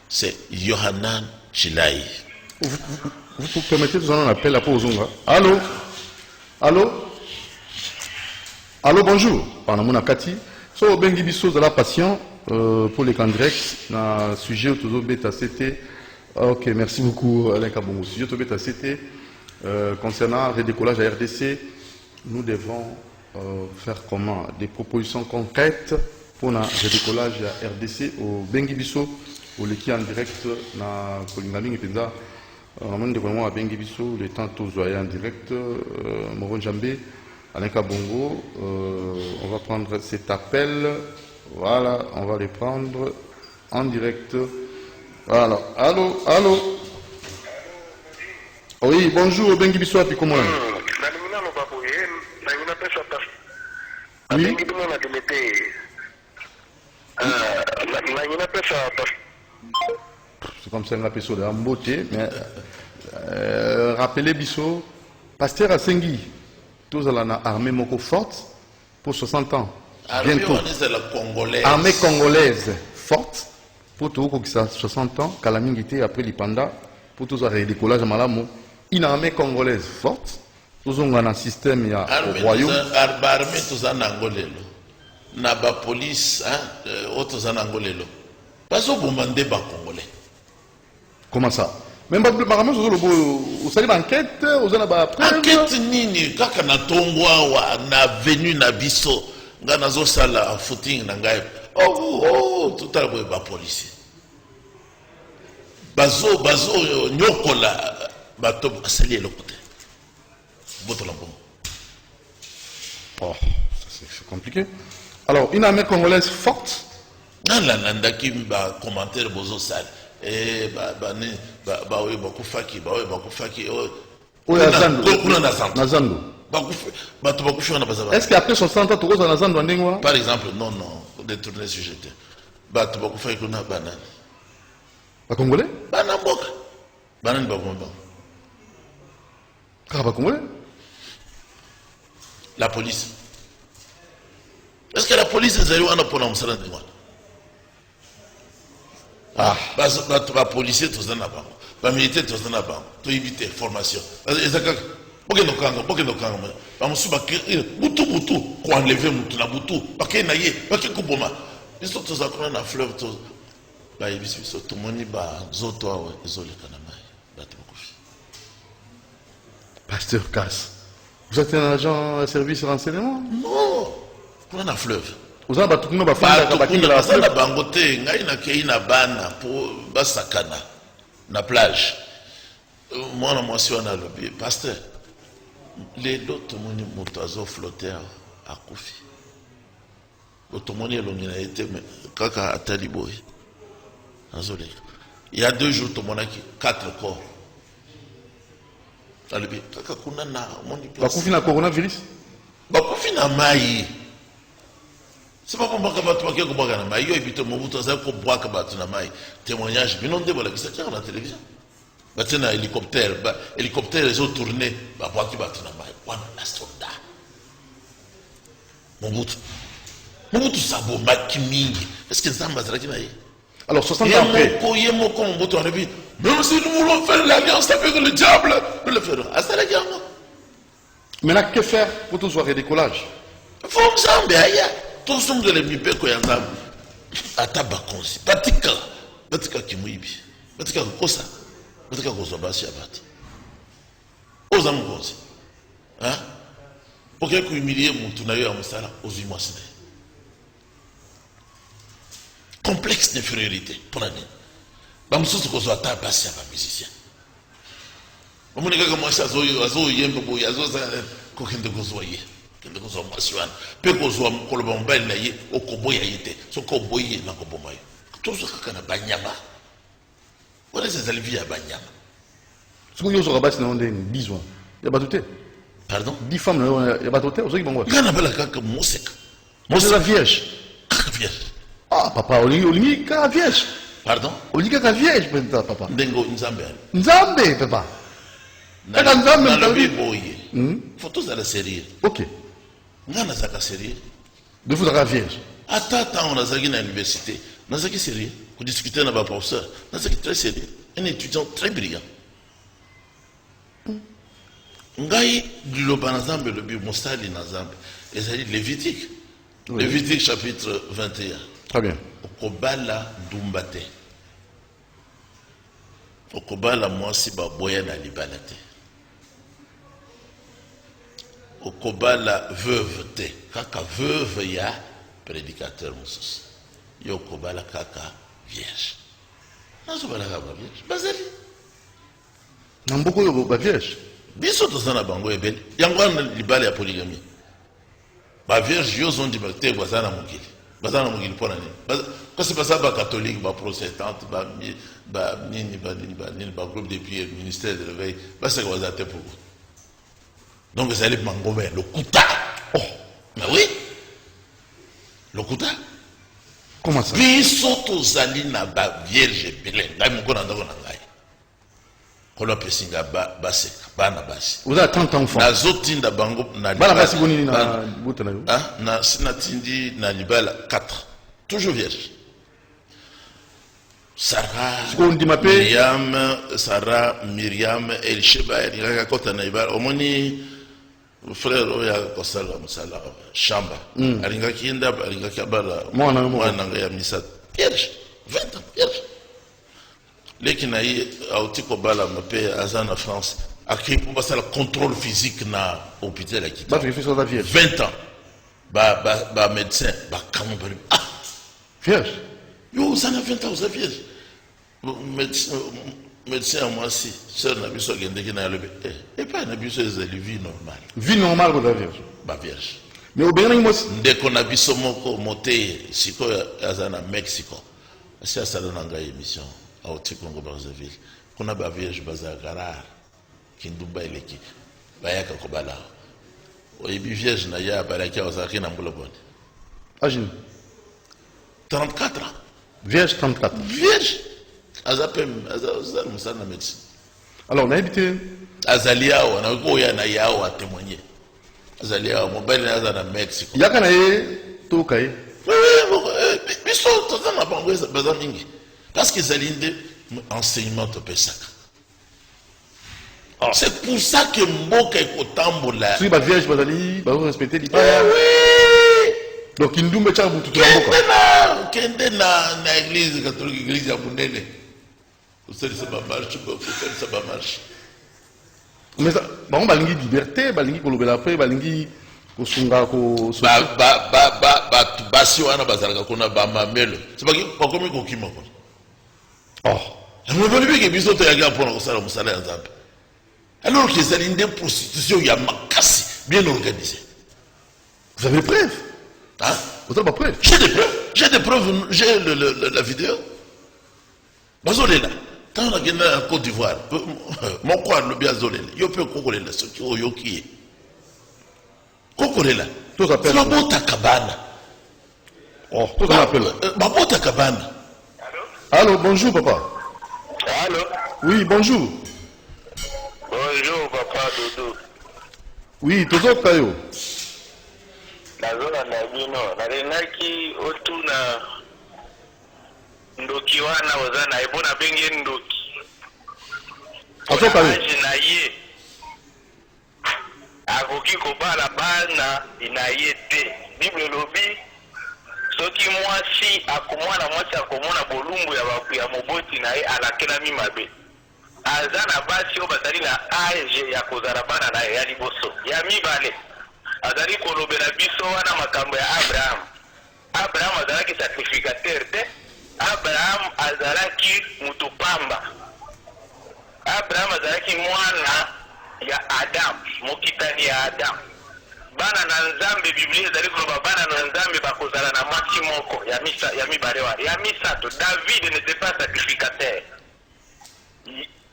c'est Yohanan Chilai. Vous permettez de donner un appel à Pozunga. Allô? Allô? Allô, bonjour. Pardon, mon Akati. So, bengi biso de la passion pour les camps directs, na sujet autour de bêta CT. Ok, merci beaucoup, Alain Kabongo. Sujet autour de bêta CT, concernant le redécollage à RDC, nous devons faire comment? Des propositions concrètes pour le redécollage à RDC au Bengi Bisso, au Leki en direct na Kolingami et Penda. On a vraiment à Bengi Bisso, le temps tous en direct, Moron Jambé, Alain Kabongo. On va prendre cet appel. Voilà, on va les prendre en direct. Voilà, allô, allô. Oui, bonjour, Bengi Bisso, et puis comment? Oui. C'est comme ça qu'on appelle ça de la beauté, mais rappelez Bissot, pasteur Asengi, tous à l'armée moko forte pour 60 ans. Bientôt. Armée congolaise forte pour tout qui a 60 ans, Kalamingité après l'Ipanda, pour tous à redécollage à Malamo. Une armée congolaise forte. Tous ont un système il y a au royaume. Armée tous en Angolelo. Na ba police autres en Angolelo. Pas au bombarder ba congolais. Comment ça? Même pas de paramètres sur le beau. Vous savez l'enquête, vous en avez après. Enquête nini kaka na tongwa wa na venu na biso. Nga nazo sala footing na ngai. Oh tout à l'heure ba police. bazo nyokola bato asali eloko te botola mbongo. Oh, c'est compliqué. Alors, une armée congolaise forte. nalandaki bacommentaire bozosala baoyo bakufaki kuna na zando bato bakufi wana baza. Est-ce qu'après 60 ans, tu as na zando ndengwa? Par exemple, non, détourner sujet. Bato bakufaki kuna banani. Ba Congolais? Bana mboka. Banani bakomba. Kaka ba Congolais? La police. Est-ce que la police est allée wana pona musala ndengwa? Ah, ba policier tozana bango. Ba militaire tozana bango. To éviter formation. Ezaka bokendo kanga bamusu butu ko enlever mutu na butu bakena ye bakikuboma biso tozakona na fleuve to ba yebisi biso tomoni ba zoto awe ezoleka na mai bato bakufi. Pasteur Casse, vous êtes un agent de service renseignement? Non, kuna na fleuve vous avez bato kuno bafanda bakinga la fleuve na bango te ngai na kei na bana po basakana na plage. Moi na mwasi wana lobi pasteur les autres moni motazo flotter à Kofi. Automoni elongina été mais kaka atali boy. Azolé. Il y a 2 jours tout monaki 4 corps. Alibi kaka kuna na moni place. Bakufi na coronavirus. Bakufi na mai. C'est pas pour moi que bato baké ko baka na mai. Yo ebito mobuto za ko bwaka bato na mai. Témoignage binonde bola kisa tient na télévision. Batena hélicoptère, hélicoptère les autres tournés, bah pour qui battent na mai, wana la soldat. Mobutu sabo makimingi. Est-ce que ça m'a dit na? Alors 60 ans après. Yemoko Mobutu a dit, même si nous voulons faire l'alliance avec le diable, nous le ferons. Maintenant, que faire pour tout ce redécollage? Faut que ça me aille. Tout ce que les mipes ko yanga atabakonsi. Batika kimuibi. Batika kosa. Batika kozobasi abati. Oza mukonzi. Hein? Pourquoi que humilier mutu na yo ya musala ozui mwasine? Complexe d'infériorité pour l'année. Bamususu kozwa ta basi ya ba musicien. Bamuni kaka mwasi azo yembe boya azo za ko kende kozwa ye. Kende kozwa mwasi wana. Pe kozwa koloba mbali na ye okoboya yete. Soko boye na koboma yo. Tozo kaka na banyama. Voilà ces alvies à banyama. Ce que vous avez dit, c'est besoin. Il y a pas tout. Pardon? 10 femmes, il y a pas tout. Vous avez dit, il y a pas kaka mosek. Mosek la vierge. Vierge. Ah, papa, on dit la vierge. Pardon? On dit la vierge, papa. Ndengo Nzambe. Nzambe, papa. Nzambe, Nzambe, boye. Faut tous aller sérieux. Ok. Ngana zaka sérieux. De vous la vierge. Attends, on a zagi à l'université. On a zagi sérieux. Pour discuter avec un professeur. On a zagi très sérieux. Un étudiant très brillant. Ngai globa Nzambe le bi mosali Nzambe. Et ça dit Lévitique. Oui. Lévitique chapitre 21. Très bien. Okobala dumbate. Okobala mwasi baboya na libalate. Okobala veuve te. Kaka veuve ya prédicateur musus. Yo okobala kaka vierge. Nazo bala kaka vierge. Bazali. Namboko yo ba vierge. Biso tozana bango ebele. Yango na libala ya polygamie. Ba vierge yo zondi ba te bazana mokili. Bazana mokili pona ni. Kasi basa ba catholique, ba protestante, ba groupe de prière, ministère de réveil, basa ko bazate pour. Donc ça allait mangomé le kuta. Oh, mais oui. Le kuta. Comment ça? Biso tozali na ba vierge belé. Ngai moko na ndako na ngai. Kola pesinga baseka bana basi. Vous avez 30 enfants. Na zotinda bango na bana basi bonini na buta na yo. Ah, na sinatindi na libala 4. Toujours vierge. Myriam, Elisheba, Elisheba, Kota na ibala. Omoni frère oya kosala musala shamba. Alinga kienda, alinga kabala. Mwana ya misa. Vierge. 20 ans, vierge. Leki na ye autiko bala mape azana France a créé pour passer le contrôle physique na hôpital qui 20 ans ba médecin ba comment ah vierge yo ça na 20 ans ça vierge médecin à moi si sœur na biso gende ki na lobe et pas na biso ezali vie normale. Vie normale pour la vierge. Ba vierge. Mais au Bénin, moi, Ndeko na biso moko moté siko azana Mexico. Si asala na ngai émission à Oti Congo Brazzaville. Kuna ba vierge bazakara kindumba eleki. Bayaka kobala. Oyebi vierge na ya balaki ozaki na mbuloboni. Agine. 34 ans. Vierge 34. Vierge. Azapem azal musana médecine. Alors, on a habité. Azalia on a ko ya na yao a témoigner. Azalia mobile na na Mexico. Il y a quand même tout cahier. Oui, biso toza na bango besoin mingi. Parce que zalinde enseignement to pesaka. C'est pour ça que mboka ekotambola. Si la vierge bazali, ba respecter l'idée. Oui. Donc indumbe cha butu la mboka. Kende na église catholique, église ya Munene. Vous savez ça va marcher, vous savez ça va marcher. Mais ça, bon balingi liberté, balingi kolobela pe, balingi kosunga ko basi wana bazalaka kuna ba mamelo. C'est pas que komi kokima ko. Oh. On veut lui que biso to yaga pour kosala musala ya Nzambe. Alors que c'est une prostitution ya makasi bien organisée. Vous avez des preuves? Hein? Vous avez pas preuves? J'ai des preuves, j'ai la vidéo. Bazolela. Quand on a gagné en Côte d'Ivoire, mon quoi le bien zolela. Yo peut kokolela ce qui o yoki. Kokolela. Tout ça C'est la bota cabane. Oh, tout ça appelle. Ma bota cabane. Allô, bonjour papa. Allô? Oui, bonjour. Bonjour, papa Doudou. Oui, tozo kayo. Nazola na bino. Nalenaki otuna ndoki wana ozana ebona benge ndoki. Azo kayo. Na ye. Akoki kobala bana ina ye te. Bible lobi soki mwasi akomwana mwasi akomona bolumbu ya moboti na ye alakela mimabe. Aza na basi oyo bazali na age ya kozala bana na ye ya liboso ya mibale azali kolobela biso wana makambo ya Abraham. Abraham azalaki sacrificateur te. Abraham azalaki mutu pamba. Abraham azalaki mwana ya Adam, mokitani ya Adam. Bana na Nzambe Biblia ezali koloba bana na Nzambe bakozala na mwasi moko ya mibale wa ya misato. David n'était pas sacrificateur.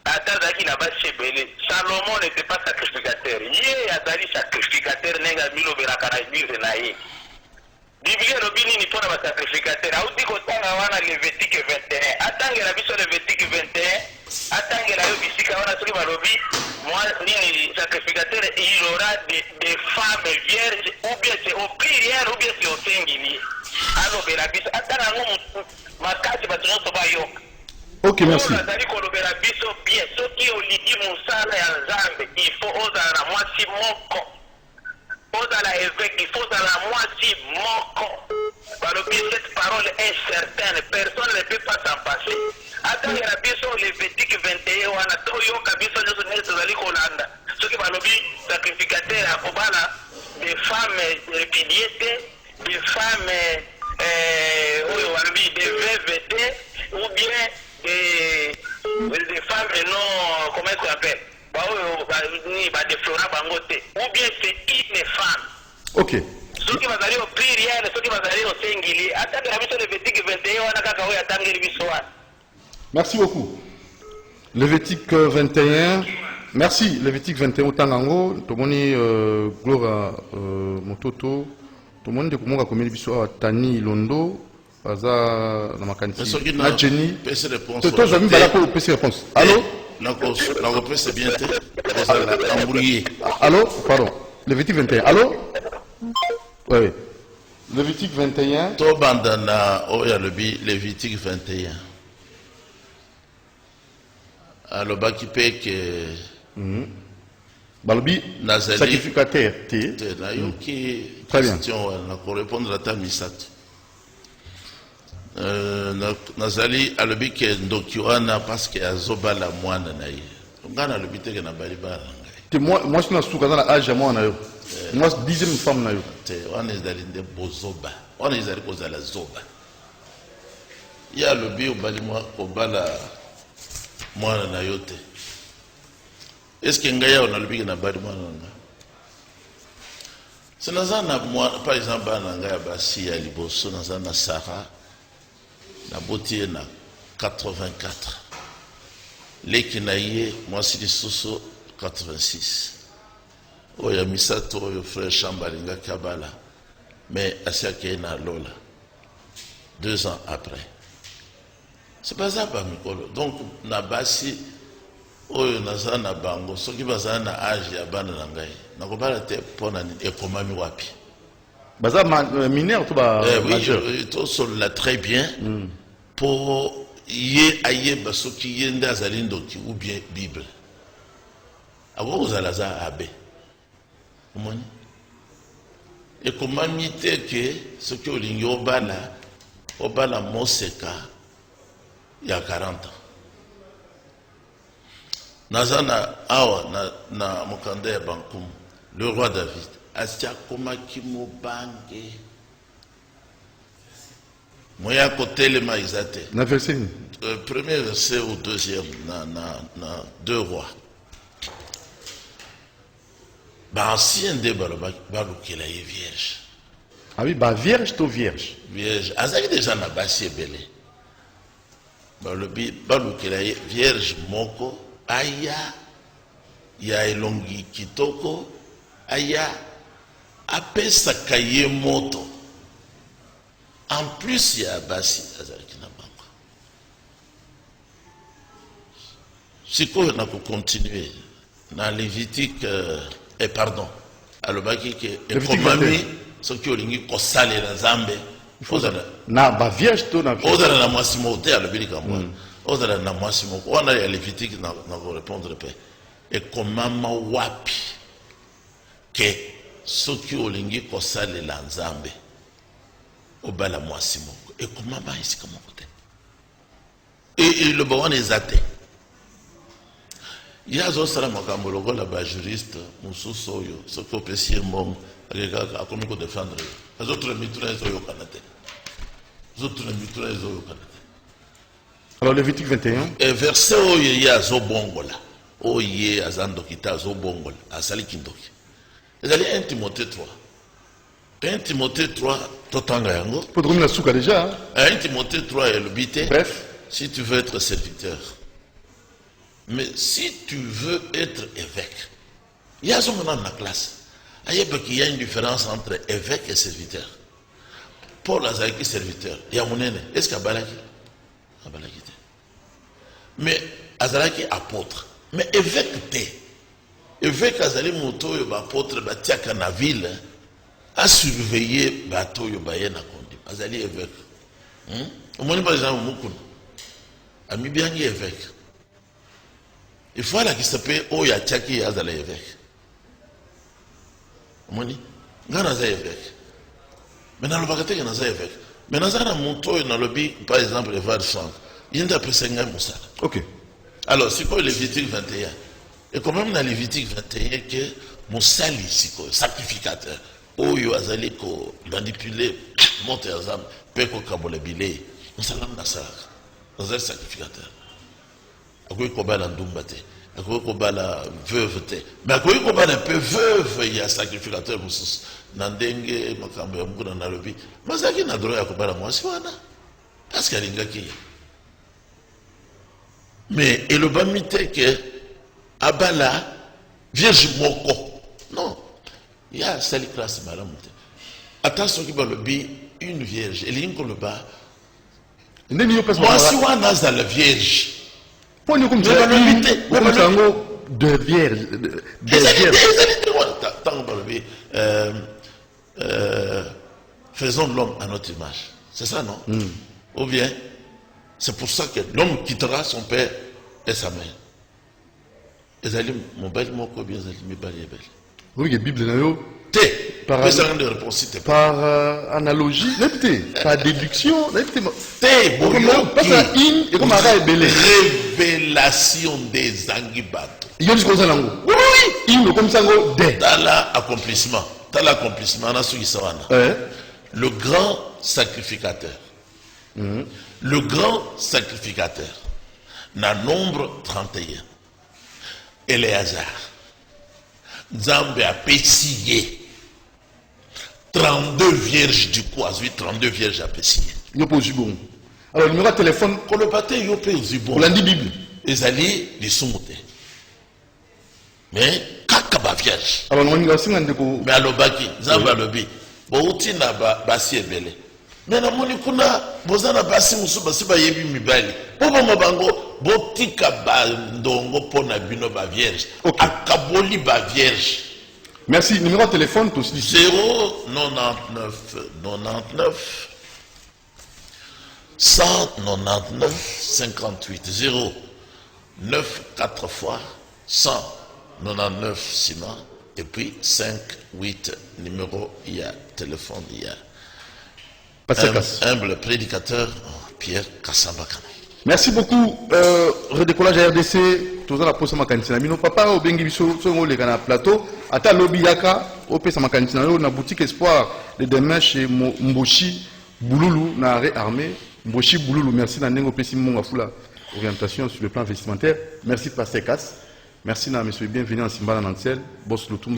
Atazaki na basi ebele. Salomon n'était pas sacrificateur. Ye azali sacrificateur nenga bilobelaka na église na ye. Biblia elobi nini mpona basacrificateur? Auti kotanga wana Lévitique 21. Atangela biso Lévitique 21. Atangela yo bisika wana soki balobi moi nini sacrificateur il aura des femmes vierges ou bien c'est au pluriel ou bien c'est au singulier. Alobela biso atanga ngo makasi bato nyonso bayoka. Ok, merci. Azali kolobela biso bien soki oliki mosala ya Nzambe il faut ozala na mwasi moko. Ozala évêque il faut ozala na mwasi moko. Balobi cette parole est certaine, personne ne peut pas s'en passer. Atangela biso Lévitique 21 wana toyoka biso nyonso ndenge tozali kolanda soki balobi sacrificateur akobala des femmes répudiées te, des femmes oyo balobi des veuves te, ou bien des femmes non, comment ça s'appelle, ba déflora bango te, ou bien c'est une femme. Ok. Soki bazali au pluriel, soki bazali au singulier, atangela biso Lévitique 21 wana kaka oyo atangeli biso wana. Merci beaucoup. Lévitique 21. Merci. Lévitique 21 au Tangango. Tomoni Gloria Mototo. Tomoni de Kumonga Komeli Biso Tani Londo. Aza na makanisi. Na Jenny. PC réponse. Toi amis bala pour PC réponse. Allô? La réponse c'est bien. La embrouillé. Allô? Pardon. Lévitique 21. Allô? Oui. Lévitique 21. To bandana oya lebi Lévitique 21. Alors, baki peke Balobi Nazali sacrificateur T. Na yoki Très bien. question na ko répondre à ta misato. Nazali alobi ke ndoki wana parce que azoba la mwana na ye. Ngana alobi teke na bali bala ngai. Moi je suis souka dans l'âge à moi na yo. Moi 10e femme na yo. Te wana ezali nde bozoba. Wana ezali kozala zoba. Ya alobi obali moi obala mwana na yo te. Est-ce que ngai awa nalobiki na bali mwana na ngai? Se naza na mwana, par exemple bana ngai ya basi ya liboso naza na Sarah naboti ye na 84, leki na ye mwasi lisusu 86, oyo ya misato oyo frère Chamba alingaki abala mais asiaki ye na Lola 2 ans après. C'est pas ça ba mikolo. Donc na basi oyo naza na bango soki baza na âge ya bana na ngai nakobala te pona ekomami wapi. Baza mineur to ba majeur. Oui, to solola très bien pour ye ayeba soki ye nde azali ndoki ou bien Bible. Ako kozala za abe. Omoni? Ekomami te ke soki olingi obala moseka ya 40 ans. Nazana awa na mokanda ya Bankum, le roi David, asia komaki mobange. Moya kotelema exate. Na verset. Premier verset ou deuxième, na 2 rois. Ba ancien de balukela ye vierge. Ah oui, bah vierge to vierge. Vierge, azaki déjà na basi ebele. Balobi balukela ye vierge moko aya ya elongi kitoko aya apesaka ye moto. En plus ya basi azalaki na bango. Sikoyo na continuer na Lévitique pardon alobaki ke ekomami soki olingi kosalela Nzambe na ba vierge to na ozala na mwasi moko te alobeli kamwa ozala na mwasi moko wana ya Lévitique na korépondre pe ekomama wapi ke soki olingi kosalela Nzambe obala mwasi moko ekomama esika moko te eloba wana eza te. Il y a des gens qui juriste, Moussousou, ce qui est si bon, qui a commis de défendre. Les autres mitrins sont au Canada. Les autres mitrins sont au Canada. Alors, Lévitique 21. Et verset où il y a Zobongola, où il y a Zandokita, Zobongola, à Salikindoki. Vous allez 1 Timothée 3. 1 Timothée 3, Totanga Yango. Pour donner la souka déjà. 1 Timothée 3 est le bité. Bref. Si tu veux être serviteur. Mais si tu veux être évêque, il y a ce moment dans la classe. Il y a une différence entre évêque et serviteur. Paul Azaki serviteur. Il y a mon aîné. Est-ce qu'il y a Balaki? Mais Azalaki apôtre. Mais évêque t'es. Évêque Azali Moto yoba apôtre batiaka na ville a surveiller bateau yoba yena kondi. Azali évêque. Au moins par exemple Moukoun. Ami bien évêque. Il faut là qui s'appelle Oya Tchaki Azala évêque. Moni, Gana za évêque. Mais dans le bagate, il y a un évêque. Mais dans un monto, il y a lobby, par exemple, le Val Sang. Il y a un peu de Moussa. Ok. Alors, c'est quoi Lévitique 21? Et quand même dans Lévitique 21, que Moussa, c'est quoi? Sacrificateur. Oyo Azali, ko manipuler, monter à Zam, Peko Kabolabile. Moussa, c'est un sacrificateur. Akoui kobala ndumba te, akoui kobala veuve te, mais akoui kobala peu veuve ya sacrificateur musus nandenge makambo ya mukuna na lobi mazaki na droit ya kobala mwasi wana parce que alingaki mais elobami te ke abala vierge moko non il y a sali classe malamu te attention ki balobi une vierge elingi koloba mwasi wana aza la vierge. Pour nous comme ça, de vierge, faisons de l'homme à notre image. C'est ça, non? Ou bien, c'est pour ça que l'homme quittera son père et sa mère. Mon bel mot, combien mes belles. Oui, il y a Bible là. Par analogie, par déduction, révélation des angibato. Oui, comme ça, l'accomplissement. Le grand sacrificateur. Le grand sacrificateur. na nombre 31. Eleazar. Nzambe apesi ye 32 vierges du coup, 32 vierges apesi ye. Yo pose bon. Alors le numéro de téléphone Kolopate yo pe uzibon. pour l'andi Bible. Ezali lisumuté. Mais kaka ba vierge. Alors on va singa ndeko Mais alobaki, Nzambe alobi. Bouti na basi ebele. Mais na moni kuna bozana basi musu basi ba yebi mibali. Bobo mabango botika ba ndongo pona bino ba vierge. Ok. Akaboli ba vierge. Merci. Numéro de téléphone tous 099 99 199 58 0 9 4 fois 199 ciment et puis 5 8 numéro il y a téléphone il y a humble prédicateur Pierre Kassamba Kane. Merci beaucoup. Redécollage à RDC. Tout ça la pose ma cantina. Mino papa au bengi biso sur le canal plateau. Ata lobby yaka au pesa ma cantina. Na boutique Espoir de demain chez Mboshi Bouloulou na arrêt armé. Mboshi Bouloulou. Merci Nanengo Pessi Monga Fula. Orientation sur le plan vestimentaire. Merci Pasteur Kass. Merci na monsieur bienvenue en Simbala Nansel. Boss Lutum.